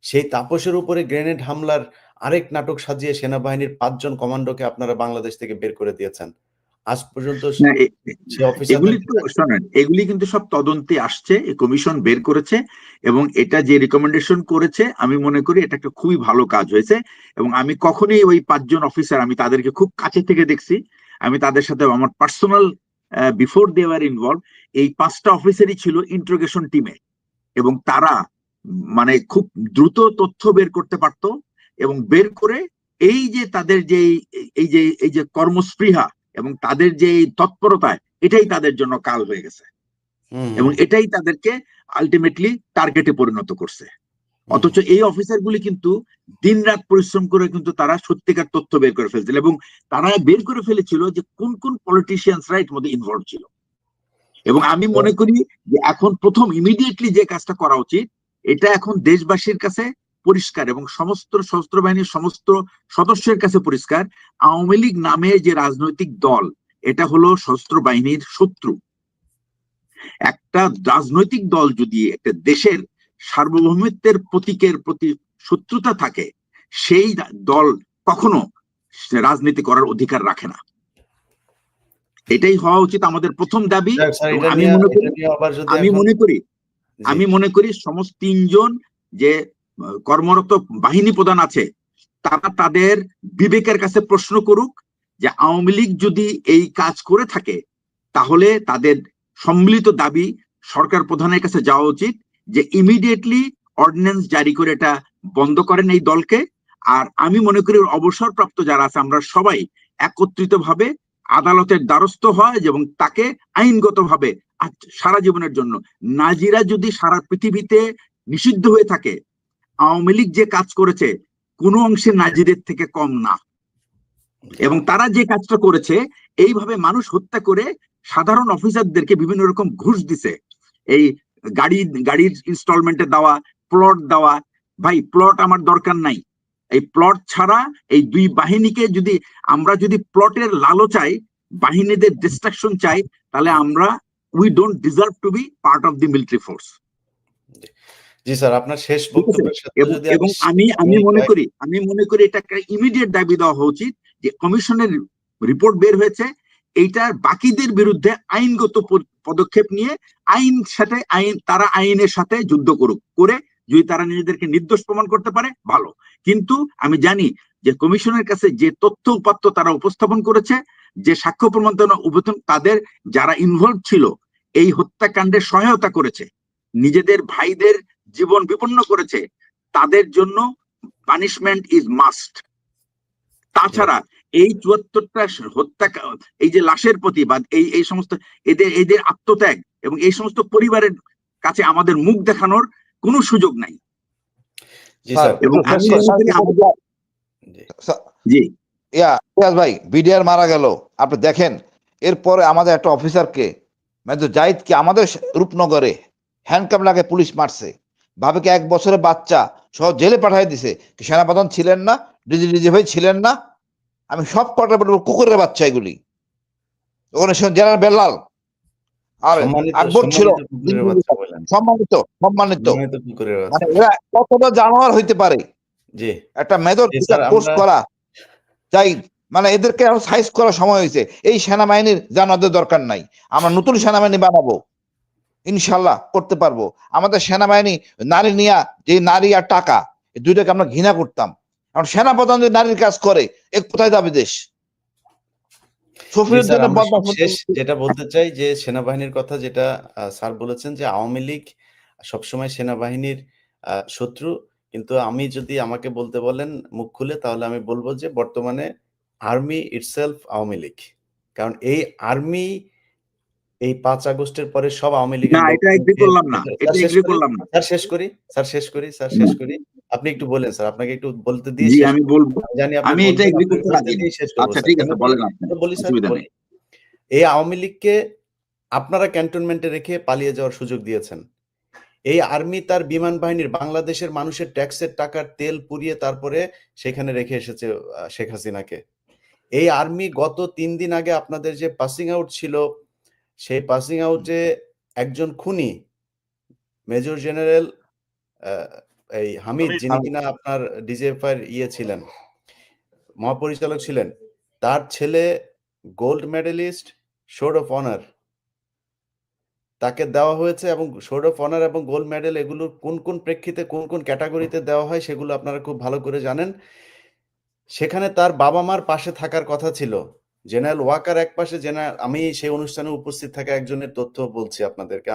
সেই তাপসের উপরে গ্রেনেড হামলার আরেক নাটক সাজিয়ে সেনাবাহিনীর ৫ জন কমান্ডোকে আপনারা বাংলাদেশ থেকে বের করে দিয়েছেন। আজ পর্যন্ত না, সে এগুলি অফিসারদের তো শোনেন, এগুলি কিন্তু সব তদন্তে আসছে, এই কমিশন বের করেছে, এবং এটা যে রিকমেন্ডেশন করেছে আমি মনে করি এটা একটা খুবই ভালো কাজ হয়েছে। এবং আমি কখনোই ওই ৫ জন অফিসার, আমি তাদেরকে খুব কাছে থেকে দেখছি, আমি তাদের সাথে আমার personal before they were involve, এই ৫টা অফিসারই ছিল ইন্ট্রোগেশন টিমে, এবং তারা মানে খুব দ্রুত তথ্য বের করতে পারত এবং বের করে এই যে তাদের যে এই যে কর্মস্পৃহা এবং তাদের যে তৎপরতা, এটাই তাদের জন্য কাল হয়ে গেছে এবং এটাই তাদেরকে আলটিমেটলি টার্গেটে পরিণত করছে। অথচ এই অফিসার গুলি কিন্তু দিন রাত পরিশ্রম করে কিন্তু তারা সত্যিকার তথ্য বের করে ফেলছিল এবং তারা বের করে ফেলেছিল যে কোন কোন পলিটিশিয়ানসরা এর মধ্যে ইনভলভ ছিল। এবং আমি মনে করি যে এখন প্রথম ইমিডিয়েটলি যে কাজটা করা উচিত, এটা এখন দেশবাসীর কাছে পরিষ্কার এবং সমস্ত সশস্ত্র বাহিনীর সমস্ত সদস্যের কাছে পরিষ্কার, আওয়ামী লীগ নামে যে রাজনৈতিক দল, এটা হলো সশস্ত্র বাহিনীর শত্রু। একটা রাজনৈতিক দল যদি একটা দেশের সার্বভৌমত্বের প্রতীকের প্রতি শত্রুতা থাকে, সেই দল কখনো রাজনীতি করার অধিকার রাখে না। এটাই হওয়া উচিত আমাদের প্রথম দাবি। আমি মনে করি সমস্ত তিনজন যে কর্মরত বাহিনী প্রধান আছে, তারা তাদের বিবেকের কাছে প্রশ্ন করুক যে আওয়ামী লীগ যদি এই কাজ করে থাকে, তাহলে তাদের সম্মিলিত দাবি সরকার প্রধানের কাছে যাওয়া উচিত যে ইমিডিয়েটলি অর্ডিন্যান্স জারি করে এটা বন্ধ করেন এই দলকে। আর আমি মনে করি অবসরপ্রাপ্ত যারা আছে, আমরা সবাই একত্রিত ভাবে আদালতের দ্বারস্থ হয় এবং তাকে আইনগতভাবে সারা জীবনের জন্য, নাজিরা যদি সারা পৃথিবীতে নিষিদ্ধ হয়ে থাকে, আওয়ামী লীগ যে কাজ করেছে কোনো অংশে নাজিরের থেকে কম না। এবং তারা যে কাজটা করেছে, এইভাবে মানুষ হত্যা করে সাধারণ অফিসারদেরকে বিভিন্ন রকম ঘুষ দিছে, এই গাড়ির ইনস্টলমেন্টে দেওয়া, প্লট দেওয়া। ভাই, প্লট আমার দরকার নাই। এই প্লট ছাড়া এই দুই বাহিনীকে যদি আমরা প্লটের লালচাই বাহিনীদের ডিস্ট্রাকশন চাই, তাহলে আমরা we don't deserve to be part of the military force. জি স্যার, আপনার শেষ বক্তব্যের সাথে যদি এবং আমি মনে করি এটা একটা ইমিডিয়েট দাবি দেওয়া উচিত যে কমিশনের রিপোর্ট বের হয়েছে, এইটার বাকিদের বিরুদ্ধে আইনগত পদক্ষেপ নিয়ে তারা আইনের সাথে যুদ্ধ করুক, করে যদি তারা নিজেদেরকে নির্দোষ প্রমাণ করতে পারে ভালো। কিন্তু আমি জানি যে কমিশনের কাছে যে তথ্য উপাত্ত তারা উপস্থাপন করেছে, যে সাক্ষ্য প্রমাণ তাদের যারা ইনভলভ ছিল, এই হত্যাকাণ্ডে সহায়তা করেছে, নিজেদের ভাইদের জীবন বিপন্ন করেছে, তাদের জন্য পানিশমেন্ট ইজ মাস্ট। তাছাড়া এই ৭৪টা হত্যা, এই যে লাশের প্রতিবাদ, এই সমস্ত এদের আত্মত্যাগ এবং এই সমস্ত পরিবারের কাছে আমাদের মুখ দেখানোর কোনো সুযোগ নাই। ভাই, বিডিআর মারা গেল, আপনি দেখেন এরপরে আমাদের একটা অফিসারকে, মেজর জাহিদকে আমাদের রূপনগরে হ্যান্ডকাপ লাগে পুলিশ মারছে, ভাবে কি 1 বছরের বাচ্চা সহ জেলে পাঠিয়ে দিছে। সেনাপ্রধান ছিলেন না, ডিজি ভাই ছিলেন না, আমি সব কটা বলবো কুকুরের বাচ্চা এগুলি। ওখানে জেনারেল বেলাল আর আকবর ছিল সম্মানিত, মানে এরা কতটা জানোয়ার হইতে পারে। একটা মেজর পোস্ট করা চাই, মানে এদেরকে আরো সাইজ করার সময় হয়েছে। এই সেনাবাহিনীর জানোয়ারদের দরকার নাই, আমরা নতুন সেনাবাহিনী বানাবো, ইনশাল্লাহ করতে পারবো। আমাদের সেনাবাহিনী নারী নিয়া, যে নারী আর টাকা, এই দুইটাকে আমরা ঘৃণা করতাম। কারণ সেনাপ্রধান যদি নারীর কাজ করে, এক কোথায় যাবে দেশ? যেটা বলতে চাই যে সেনাবাহিনীর কথা যেটা স্যার বলেছেন যে আওয়ামী লীগ সবসময় সেনাবাহিনীর শত্রু, কিন্তু আমি যদি আমাকে বলতে বলেন মুখ খুলে, তাহলে আমি বলবো যে বর্তমানে আর্মি ইটসেলফ আওয়ামী লীগ। কারণ এই আর্মি এই 5 আগস্টের পরে সব আওয়ামী লীগের শেষ করি। আপনি একটু বলেন স্যার, আপনাকে একটু বলতে দিয়ে আমি বলবো। জানি আমি এটা এগ্রি করতে রাজি। আচ্ছা ঠিক আছে, বলেন আপনি। বলি স্যার, এই আওয়ামী লীগকে আপনারা ক্যান্টনমেন্টে রেখে পালিয়ে যাওয়ার সুযোগ দিয়েছেন। এই আর্মি তার বিমান বাহিনীর বাংলাদেশের মানুষের ট্যাক্সের টাকার তেল পুড়িয়ে তারপরে সেখানে রেখে এসেছে শেখ হাসিনাকে। এই আর্মি গত 3 দিন আগে আপনাদের যে পাসিং আউট ছিল, সেই পাসিং আউটে একজন খুনি মেজর জেনারেল এই হামিদ, যিনি কিনা আপনার ডিজিএফআই এর ছিলেন, মহাপরিচালক ছিলেন, তার ছেলে gold medalist, sword of honour তাকে দেওয়া হয়েছে। এবং সোর্ড অফ অনার এবং গোল্ড মেডেল এগুলো কোন কোন প্রেক্ষিতে, কোন কোন ক্যাটাগরিতে দেওয়া হয় সেগুলো আপনারা খুব ভালো করে জানেন। সেখানে তার বাবা মার পাশে থাকার কথা ছিল, জেনারেল ওয়াকার একপাশে, আমি সেই অনুষ্ঠানে উপস্থিত থাকা একজনের তথ্য বলছি আপনাদেরকে,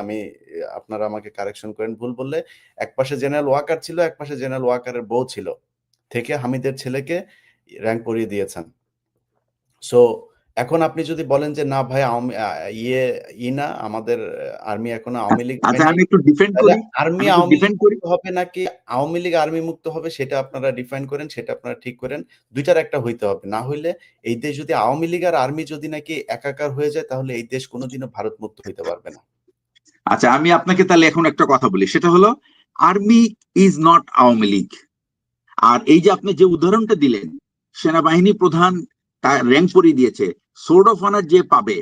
আপনারা আমাকে কারেকশন করেন ভুল বললে। একপাশে জেনারেল ওয়াকার ছিল, একপাশে জেনারেল ওয়াকারের বউ ছিল, থেকে হামিদের ছেলেকে র্যাঙ্ক করিয়ে দিয়েছেন। সো এখন আপনি যদি বলেন যে না ভাই না আমাদের আর্মি এখনো আওয়ামী লীগ আচ্ছা, হয়নি, আমি একটু ডিফেন্ড তাহলে করি, আর্মি আমি একটু আওয়ামী লীগ ডিফেন্ড করি। মুক্ত হবে নাকি আওয়ামী লীগ আর্মি মুক্ত হবে, সেটা আপনারা ডিফাইন করেন, সেটা আপনারা ঠিক করেন। দুইটার একটা হইতে হবে, না হইলে এই দেশ যদি আওয়ামী লীগ আর আর্মি যদি নাকি একাকার হয়ে যায়, তাহলে এই দেশ কোনোদিনও ভারত মুক্ত হইতে পারবে না। আচ্ছা, আমি আপনাকে তাহলে এখন একটা কথা বলি, সেটা হলো army is not Awami League. আর এই যে আপনি যে উদাহরণটা দিলেন, সেনাবাহিনী প্রধান তার র্যাঙ্ক পরিয়ে দিয়েছে, সোর্ড অফ অনার যে পাবে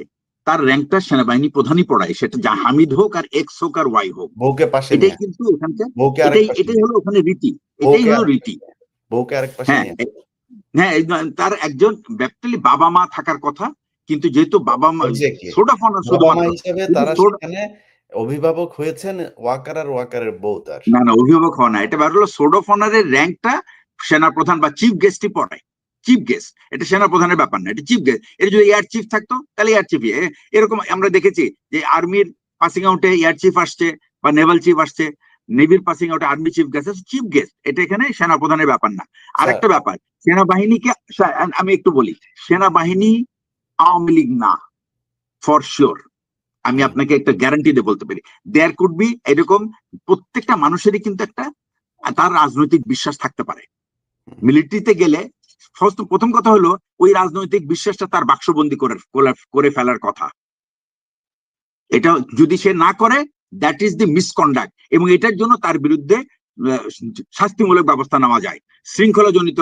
তার র্যাঙ্কটা সেনাবাহিনী প্রধানই পড়ায়, সেটা যা হামিদ হোক আর এক্স হোক আর ওয়াই হোক। বউকে পাশে এটাই নিয়ে, কিন্তু ওখানকার, বউকে আরেক পাশে এটাই নিয়ে, হলো ওখানে রীতি, এটাই বউকে হলো আরেক রীতি। পাশে, বউকে আরেক পাশে হ্যাঁ নিয়ে। হ্যাঁ, তার একজন ব্যক্তি বাবা মা থাকার কথা, কিন্তু যেহেতু বাবা মা এক্স্যাক্টলি, সোর্ড অফ অনার বাবা মা শুধুমাত্র, হিসেবে কিন্তু তারা সেখানে অভিভাবক হয়েছেন ওয়াকার আর ওয়াকারের বউ তার। না না, অভিভাবক হওয়া না, এটা ব্যাপার হলো সোর্ড অফ অনারের র্যাঙ্কটা সেনাপ্রধান বা চিফ গেস্টই পড়ায়। চিফ গেস্ট, এটা সেনাপ্রধানের ব্যাপার না, এটা চিফ গেস্ট। এটা যদি এয়ার চিফ থাকতো তাহলে এয়ার চিফ, এরকম আমরা দেখেছি যে আর্মির পাসিং আউটে এয়ার চিফ আসছে বা নেভাল চিফ আসছে, নেভির পাসিং আউটে army chief guest, chief guest. এটা এখানে সেনাপ্রধানের ব্যাপার না। আরেকটা ব্যাপার, সেনাবাহিনীকে আমি একটু বলি, সেনাবাহিনী আওয়ামী লীগ না, ফর শিওর। আমি আপনাকে একটা গ্যারান্টি দিয়ে বলতে পারি, দেয়ার কুড বি, এরকম প্রত্যেকটা মানুষেরই কিন্তু একটা তার রাজনৈতিক বিশ্বাস থাকতে পারে। মিলিটারিতে গেলে প্রথম কথা হলো ওই রাজনৈতিক বিশ্বাসটা তার বাক্সবন্দি করে ফেলার কথা। এটা যদি সে না করে, দ্যাট ইজ দি মিসকন্ডাক্ট, এবং এটার জন্য তার বিরুদ্ধে শাস্তিমূলক ব্যবস্থা নেওয়া যায়, শৃঙ্খলাজনিত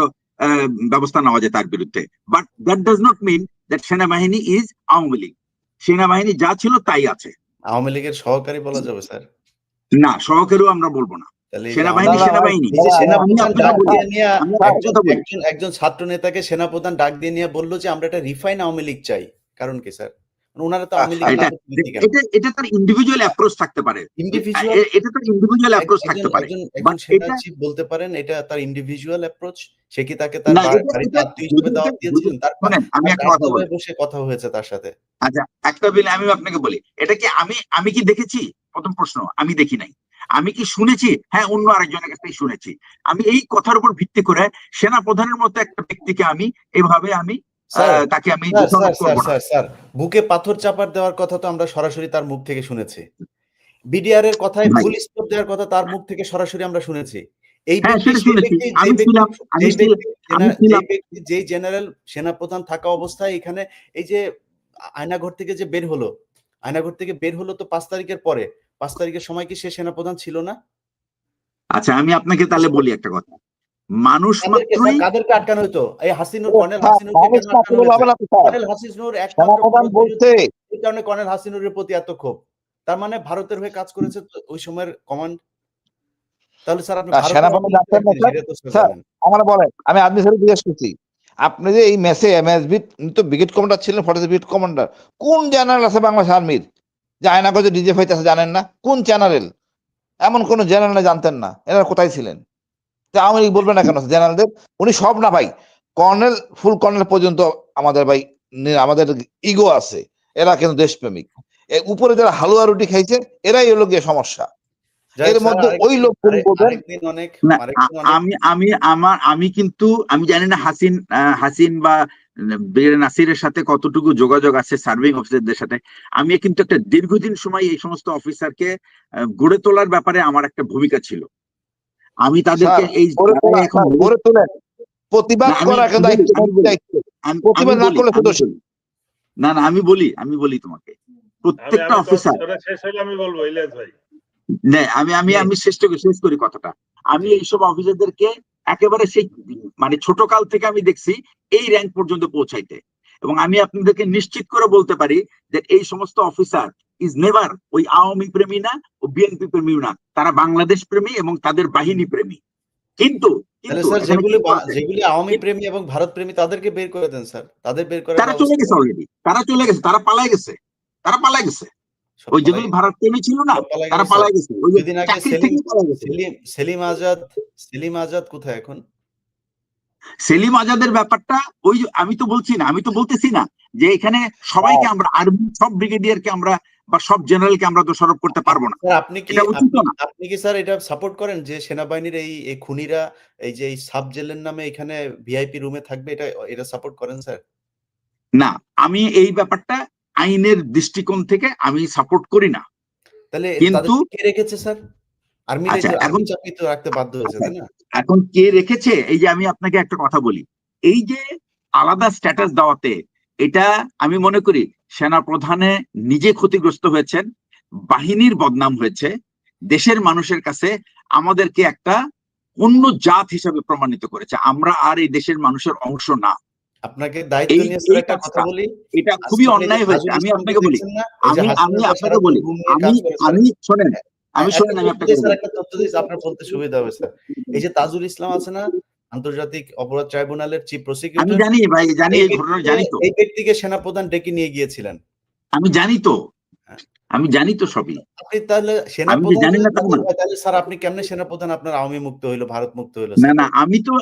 ব্যবস্থা নেওয়া যায় তার বিরুদ্ধে। But that does not mean that সেনাবাহিনী ইজ আওয়ামী লীগ। সেনাবাহিনী যা ছিল তাই আছে। আওয়ামী লীগের সহকারী বলা যাবে স্যার? না, সহকারীও আমরা বলবো না, সেনাবাহিনী সেনাবাহিনী। এই যে সেনাপ্রধান ডাক দিয়ে নিয়ে একজন ছাত্র নেতাকে সেনাপ্রধান ডাক দিয়ে নিয়ে বললো যে আমরা একটা রিফাইন আওয়ামী লীগ চাই, কারণ কি স্যার? ওনারা তো আওয়ামী লীগ, এটা তার ইন্ডিভিজুয়াল অ্যাপ্রোচ থাকতে পারে, এটা তার ইন্ডিভিজুয়াল অ্যাপ্রোচ থাকতে পারে। একজন সেনা চিফ বলতে পারেন এটা তার ইন্ডিভিজুয়াল অ্যাপ্রোচ। সে কি তাকে তার বাড়িতে আত্মীয় হিসেবে দাওয়াত দিয়েছিলেন? আমি একটা কথা বলি, বসে কথা হয়েছে তার সাথে। আচ্ছা একটা বিলে আমি আপনাকে বলি, এটা কি আমি কি দেখেছি? প্রথম প্রশ্ন, আমি দেখি নাই। আমি কি শুনেছি? হ্যাঁ, অন্য আরেকজনের কাছ থেকে শুনেছি। আমি এই কথার উপর ভিত্তি করে সেনা প্রধানের মতো একটা ব্যক্তিকে আমি এভাবে তাকে আমি স্যার, বুকে পাথর চাপার দেওয়ার কথা তো আমরা সরাসরি তার মুখ থেকে শুনেছি। বিডিআর এর কথায় ফুল স্টপ দেওয়ার কথা তার মুখ থেকে সরাসরি আমরা শুনেছি। এই যেই জেনারেল সেনাপ্রধান থাকা অবস্থায় এখানে এই যে আয়নাঘর থেকে যে বের হলো, আয়নাঘর থেকে বের হলো তো 5 তারিখের পরে। 5 তারিখের সময় কি সে সেনাপ্রধান ছিল না? আচ্ছা, আমি আপনাকে তাহলে বলি একটা কথা, মানুষ মাত্রই কাদেরকে আটকানো হতো? এই হাসিনুর, কর্নেল হাসিনুরকে কেন আটকানো হয়েছে? কর্নেল হাসিনুর একমাত্র বলতে এই কারণে কর্নেল হাসিনুরের প্রতি এত ক্ষোভ। তার মানে ভারতের হয়ে কাজ করেছে ওই সময়ের কমান্ড। তাহলে স্যার আপনি সেনাপতি ডাক্তার না স্যার, আমার বলেন, আমি আদমি স্যার জিজ্ঞেস করছি, আপনি যে এই মেসে এমএসবি তো ব্রিগেড কমান্ডার ছিলেন, 40 ব্রিগেড কমান্ডার, কোন জেনারেল আছে বাংলাদেশ আর্মির যে আয়নাগঞ্জে ডিজে হইতেছে জানেন না? কোন জেনারেল? এমন কোন জেনারেল জানতেন না? এরা কোথায় ছিলেন? আওয়ামী লীগ বলবে না কেন জেনারেলদের? উনি সব না ভাই, কর্নেল ফুল কর্নেল পর্যন্ত আমাদের ভাই, আমাদের ইগো আছে, এরা কিন্তু দেশপ্রেমিক। উপরে যারা হালুয়া রুটি খাইছে এরাই হলো গিয়ে সমস্যা। এর মধ্যে ওই লোক আমি কিন্তু আমি জানি না হাসিন বা নাসিরের সাথে কতটুকু যোগাযোগ আছে সার্ভিং অফিসারদের সাথে। আমি কিন্তু একটা দীর্ঘদিন সময় এই সমস্ত অফিসারকে গড়ে তোলার ব্যাপারে আমার একটা ভূমিকা ছিল। আমি তাদেরকে এই প্রতিবাদ করার দায়িত্ব, প্রতিবাদ না করলে না না, আমি বলি তোমাকে, প্রত্যেকটা অফিসার, আমি বলবো ইলিয়াস ভাই, আমি শেষ করি কথাটা। আমি এইসব অফিসারদেরকে একেবারে সেই মানে ছোট কাল থেকে আমি দেখছি এই র্যাঙ্ক পর্যন্ত পৌঁছাইতে, এবং আমি আপনাদেরকে নিশ্চিত করে বলতে পারি যে এই সমস্ত অফিসার ইজ নেভার ওই আওয়ামী প্রেমী না, ও বিএনপি প্রেমী না, তারা বাংলাদেশ প্রেমী এবং তাদের বাহিনী প্রেমী। কিন্তু যেগুলি আওয়ামী প্রেমী এবং ভারত প্রেমী তাদেরকে বের করে দেন স্যার, তাদের বের করে, তারা চলে গেছে অলরেডি, তারা পালায় গেছে। ওই যেগুলি ভারত প্রেমী ছিল না, তারা পালায় গেছে। সেলিম আজাদ কোথায় এখন? সেলিম আজাদের ব্যাপারটা ওই আমি তো বলছি না, আমি তো বলতেছি না যে এখানে সবাইকে আমরা আর্মি সব ব্রিগেডিয়ারকে আমরা বা সব জেনারেলকে আমরা দোষারোপ করতে পারবো না, স্যার এটা উচিত না। আপনি কি স্যার এটা সাপোর্ট করেন যে সেনাবাহিনীর এই খুনিরা এই যে এই সাব জেলের নামে এখানে ভিআইপি রুমে থাকবে, এটা সাপোর্ট করেন স্যার? না, আমি এই ব্যাপারটা আইনের দৃষ্টিকোণ থেকে আমি সাপোর্ট করি না। তাহলে কিন্তু তাদেরকে কে রেখেছে স্যার? আর্মির আচ্ছা, এখন আর্মি চাকরি তো রাখতে বাধ্য হয়েছে, তাই না? এখন কে রেখেছে, এই যে আমি আপনাকে একটা কথা বলি, এই যে আলাদা স্ট্যাটাস দেওয়াতে এটা আমি মনে করি সেনা প্রধানে নিজে ক্ষতিগ্রস্ত হয়েছেন, বাহিনীর বদনাম হয়েছে, দেশের মানুষের কাছে আমাদেরকে একটা অন্য জাত হিসেবে প্রমাণিত করেছে, আমরা আর এই দেশের মানুষের অংশ না। আপনাকে দায়িত্ব এই নিয়ে স্যার এই একটা কথা কাজটা বলি, এটা আজকে খুবই আপনি যে অন্যায় হয়েছে। তাজুল আমি ইসলামকে আপনাকে বলি, দেখছেন না, এই যে আমি হাসিনা তো আপনাকে সারাদিন বলি, ঘুম নিয়ে আমি কাজ করে স্যার। আমি শোনেন, আমি একটা শোনেন, আমি তথ্য আপনাকে দিই স্যার, বলি, একটা তথ্য দিই, আপনার বলতে সুবিধা হবে স্যার। এই যে তাজুল ইসলাম আছে না, আন্তর্জাতিক অপরাধ ট্রাইব্যুনালের চিফ আমি প্রসিকিউটর, জানি ভাই, জানি এই ঘটনা জানি তো, এই ব্যক্তিকে সেনাপ্রধান ডেকে নিয়ে গিয়েছিলেন। আমি জানি তো, হ্যাঁ। আমি জানি তো সবই। আপনি তাহলে আমি যে সেনাপ্রধান জানি যদি না তা তাজুল না। হয়, তাহলে স্যার আপনি কেমনে সেনাপ্রধান আপনার আওয়ামী মুক্ত হইলো, ভারত মুক্ত হইলো না স্যার? না, আমি তো,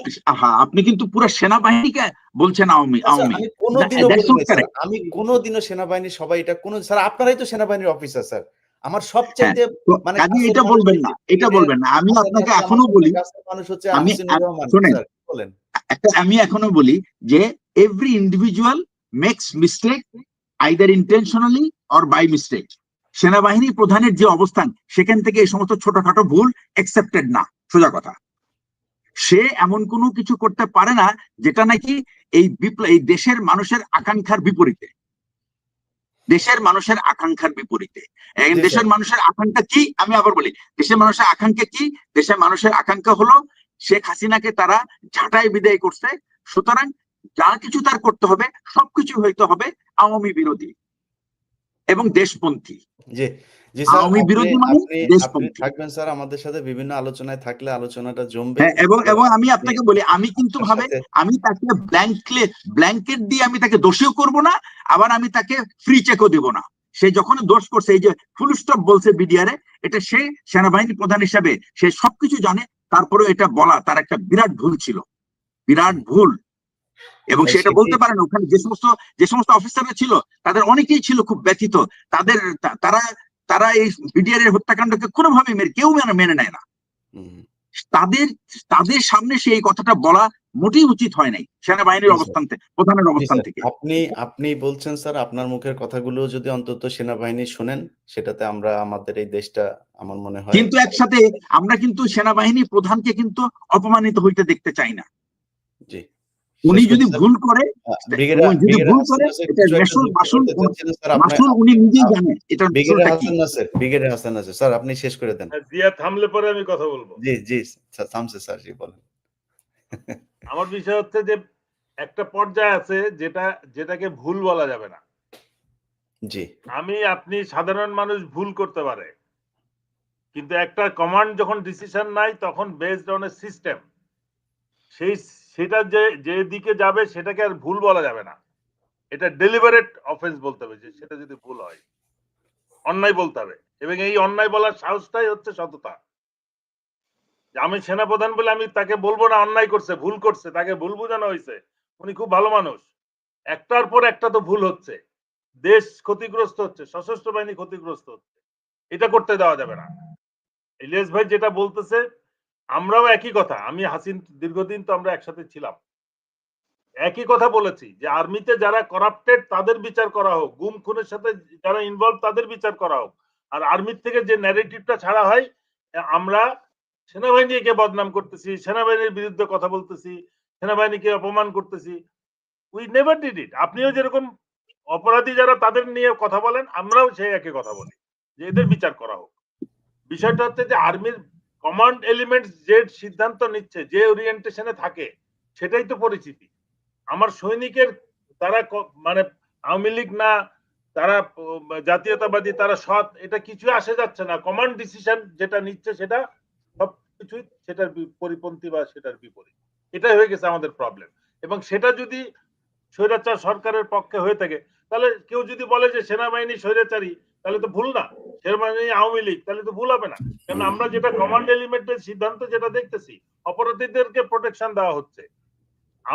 আপনি কিন্তু পুরো সেনাবাহিনীকে বলছেন আওয়ামী না স্যার, আওয়ামী, আমি কোনোদিনও দ্যাটস বলি নট নাই স্যার। কারেক্ট। আমি কোনোদিনও সেনাবাহিনী সবাই এটা স্যার, আপনারাই তো সেনাবাহিনীর অফিসার স্যার। আমার হ্যাঁ, সবচাইতে তো মানে কাজে কাছের এটা মানুষ বলবেন এই না, যে এটা ব্রিগেডিয়ার বলবেন না। আমি হাসান আপনাকে নাসির, আমার এখনো বলি, সবচেয়ে কাছের মানুষ হচ্ছে আমি হাসিনুর রহমান শোনেন, স্যার, বলেন। আমি এখনো বলি যে every individual makes mistake, either intentionally or by mistake. সেনাবাহিনী প্রধানের যে অবস্থান, সেখান থেকে এই সমস্ত ছোটখাটো ভুল একসেপ্টেড না, সোজা কথা। সে এমন কোনো কিছু করতে পারে না যেটা নাকি এই দেশের মানুষের আকাঙ্ক্ষার বিপরীতে, দেশের মানুষের আকাঙ্ক্ষার বিপরীতে। জি স্যার। দেশের মানুষের আকাঙ্ক্ষা কি, আমি আবার বলি, দেশের মানুষের আকাঙ্ক্ষা কি? দেশের মানুষের আকাঙ্ক্ষা হলো শেখ হাসিনাকে তারা ঝাঁটাই বিদায় করছে, সুতরাং যা কিছু তার করতে হবে সবকিছু হইতে হবে আওয়ামী বিরোধী এবং দেশপন্থী। জি, জি স্যার, আওয়ামী বিরোধী মানে আপনি দেশপন্থী। থাকবেন স্যার আমাদের সাথে, বিভিন্ন আলোচনায় থাকলে আলোচনাটা জমবে। হ্যাঁ, এবং তো এবং আমি আপনি আপনাকে বলি, আমি কিন্তু আপনার ভাবে সাথে আমি তাকে ব্ল্যাঙ্কেট দিয়ে আমি তাকে দোষীও করব না, আবার আমি তাকে ফ্রি চেকও দিব না। সে যখন দোষ করছে, এই যে ফুল স্টপ বলছে বিডিআরে, এটা সে সেনাবাহিনী প্রধান হিসাবে সে সবকিছু জানে, তারপরে এটা বলা তার একটা বিরাট ভুল ছিল, বিরাট ভুল। এবং স্যার সেটা সেটি বলতে পারেন, ওখানে যে সমস্ত অফিসাররা ছিল তাদের অনেকেই ছিল খুব ব্যথিত, তাদের তারা তারা এই বিডিআর এর হত্যাকাণ্ডকে কোনোভাবে কেউ মেনে নেয় না। হুম, তাদের তাদের সামনে সেই কথাটা বলা মোটেই উচিত হয় নাই জি সেনাবাহিনীর স্যার। অবস্থান থেকে, প্রধানের জি অবস্থান স্যার, থেকে। আপনি বলছেন স্যার, আপনার মুখের কথাগুলো যদি অন্তত সেনাবাহিনী শোনেন, সেটাতে আমরা আমাদের এই দেশটা, আমার মনে হয়। কিন্তু একসাথে আমরা কিন্তু সেনাবাহিনী প্রধানকে কিন্তু অপমানিত হইতে দেখতে চাই না। জি, উনি শেষ যদি করছি স্যার। ভুল করে, ব্রিগেডিয়ার হাসান করে, নাসির এটা কিছু একটা মাসুল যুক্ত মাসুল করতে চাচ্ছিলেন স্যার, মাসুল উনি নিজেই জানে এটার ব্রিগেডিয়ার মাসুলটা কি। হাসান নাসির, ব্রিগেডিয়ার হাসান নাসির স্যার, আপনি শেষ করে দেন। জিয়া থামলে পরে আমি কথা বলবো। জি, জি স্যার, থামছে স্যার, জি বলেন। আমার বিষয় হচ্ছে যে একটা পর্যায়ে আছে যেটাকে ভুল বলা যাবে না। জি, আপনি সাধারণ মানুষ ভুল করতে পারে, কিন্তু একটা কমান্ড যখন ডিসিশন নাই, তখন বেসড অন এ সিস্টেম, সেটা যে দিকে যাবে সেটাকে আর ভুল বলা যাবে না। এটা ডেলিভারেট অফেন্স বলতে হবে, যে সেটা যদি ভুল হয়, অন্যায় বলতে হবে। এবং এই অন্যায় বলার সাহসটাই হচ্ছে সততা। আমি সেনাপ্রধান বলে আমি তাকে বলবো না অন্যায় করছে, ভুল করছে, তাকে ভুল বোঝানো হয়েছে, উনি খুব ভালো মানুষ। একটার পর একটা তো ভুল হচ্ছে, দেশ ক্ষতিগ্রস্ত হচ্ছে, সশস্ত্র বাহিনী ক্ষতিগ্রস্ত হচ্ছে, এটা করতে দেওয়া যাবে না। ইলিয়াস ভাই যেটা বলতেছে, আমরাও একই কথা। আমি হাসিন দীর্ঘদিন তো আমরা একসাথে ছিলাম, একই কথা বলেছি যে আর্মিতে যারা করাপ্টেড তাদের বিচার করা হোক, গুম খুনের সাথে যারা ইনভলভ তাদের বিচার করা হোক। আর আর্মির থেকে যে ন্যারেটিভটা ছাড়া হয়, আমরা সেনাবাহিনীকে বদনাম করতেছি, সেনাবাহিনীর বিরুদ্ধে কথা বলতেছি, সেনাবাহিনীকে অপমান করতেছি, উই নেভার ডিড ইট। আপনিও যেরকম অপরাধী যারা তাদের নিয়ে কথা বলেন, আমরাও সেই একই কথা বলি যে এদের বিচার করা হোক। বিষয়টা হচ্ছে যে আর্মির কমান্ড এলিমেন্টস যে সিদ্ধান্ত নিচ্ছে, যে ওরিয়েন্টেশনে থাকে, সেটাই তো পরিচিতি। আমার সৈনিকের তারা মানে আওয়ামী লীগ না, তারা জাতীয়তাবাদী, তারা সৎ, এটা কিছু আসে যাচ্ছে না। কমান্ড ডিসিশন যেটা নিচ্ছে সেটা সবকিছুই সেটার পরিপন্থী বা সেটার বিপরীত। এটাই হয়ে গেছে আমাদের প্রবলেম। এবং সেটা যদি স্বৈরাচার সরকারের পক্ষে হয়ে থাকে, তাহলে কেউ যদি বলে যে সেনাবাহিনী স্বৈরাচারী, তাহলে তো ভুল না। সেনাবাহিনী আওয়ামী লীগ, তাহলে তো ভুল হবে না। কারণ আমরা যেটা কমান্ড এলিমেন্টের সিদ্ধান্ত যেটা দেখতেছি, অপরাধীদেরকে প্রোটেকশন দেওয়া হচ্ছে,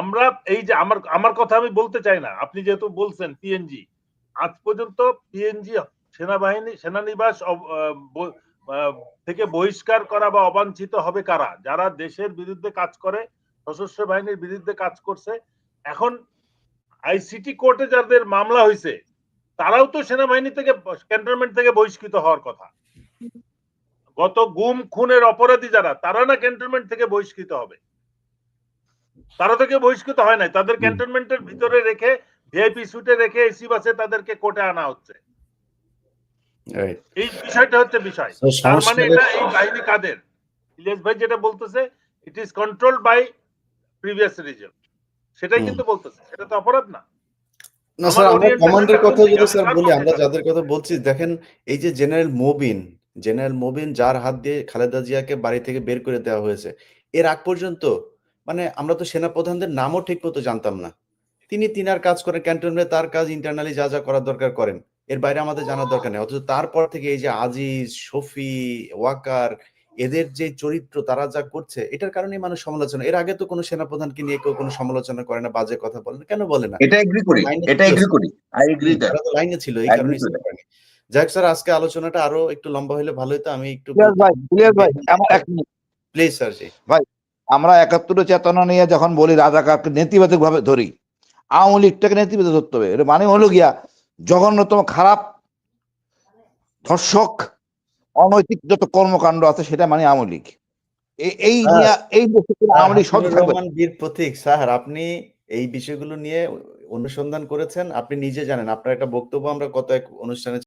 আমরা এই যে আমার কথা আমি বলতে চাই না, আপনি যেহেতু বলছেন পিএনজি, আজ পর্যন্ত পিএনজি সেনানিবাস থেকে বহিষ্কার করা বা অবাঞ্ছিত হবে কারা? যারা দেশের বিরুদ্ধে কাজ করে, সশস্ত্র বাহিনীর বিরুদ্ধে কাজ করছে। এখন আইসিটি কোর্টে যাদের মামলা হয়েছে তারাও তো সেনাবাহিনী থেকে ক্যান্টনমেন্ট থেকে বহিষ্কৃত হওয়ার কথা। গত গুম খুনের অপরাধী যারা, তারা না ক্যান্টনমেন্ট থেকে বহিষ্কৃত হবে? তারা থেকে বহিষ্কৃত হয় নাই, তাদের ক্যান্টনমেন্টের ভিতরে রেখে ভিআইপি সুটে রেখে এসি বাসে তাদেরকে কোর্টে আনা হচ্ছে। এই বিষয়টা হচ্ছে বিষয়। তার মানে এটা এই বাহিনী কাদের? ইলিয়াস ভাই যেটা বলতেছে, it is controlled by previous regime, সেটাই কিন্তু বলতেছে। সেটা তো অপরাধ না। না স্যার, আমরা কমান্ডের কথা যদি স্যার বলি, আমরা যাদের কথা বলছি, দেখেন এই যে জেনারেল মোবিন যার হাত দিয়ে খালেদা জিয়াকে বাড়ি থেকে বের করে দেওয়া হয়েছে, এর আগ পর্যন্ত মানে আমরা তো সেনাপ্রধানদের নামও ঠিক মতো জানতাম না। তিনার কাজ করেন ক্যান্টনমেন্টে, তার কাজ ইন্টারনালি যা করার দরকার করেন, এর বাইরে আমাদের জানার দরকার নেই। অথচ তারপর থেকে এই যে আজিজ, শফি, ওয়াকার, এদের যে চরিত্র, তারা যা করছে, এটার কারণে মানুষ সমালোচনা। এর আগে তো কোনো সেনাপ্রধানকে নিয়ে কেউ কোনো সমালোচনা করে না, বাজে কথা বলে না, কেন বলে না? এটা এগ্রি করি, আই এগ্রি দ্যাট, তারা তো লাইনে ছিল, এই কারণে করেনি। যাই হোক স্যার, আজকে আলোচনাটা আরো একটু লম্বা হলে ভালো হতো। আমি একটু ইলিয়াস ভাই আমার এক মিনিট প্লিজ স্যার। জি ভাই, আমরা ৭১ চেতনা নিয়ে যখন বলি রাজাকারকে নেতিবাচক ভাবে ধরি, আওয়ামী লীগটাকে নেতিবাচক ধরতে হবে। এটা মানে হলো গিয়া জঘন্যতম খারাপ ধর্ষক অনৈতিক যত কর্মকাণ্ড আছে সেটা মানে আওয়ামী লীগ। এই নিয়ে এই দেশে আওয়ামী লীগ সব থাকবে। বীর প্রতীক স্যার, আপনি এই বিষয়গুলো নিয়ে অনুসন্ধান করেছেন, আপনি নিজে জানেন। আপনার একটা বক্তব্য আমরা কত এক অনুষ্ঠানে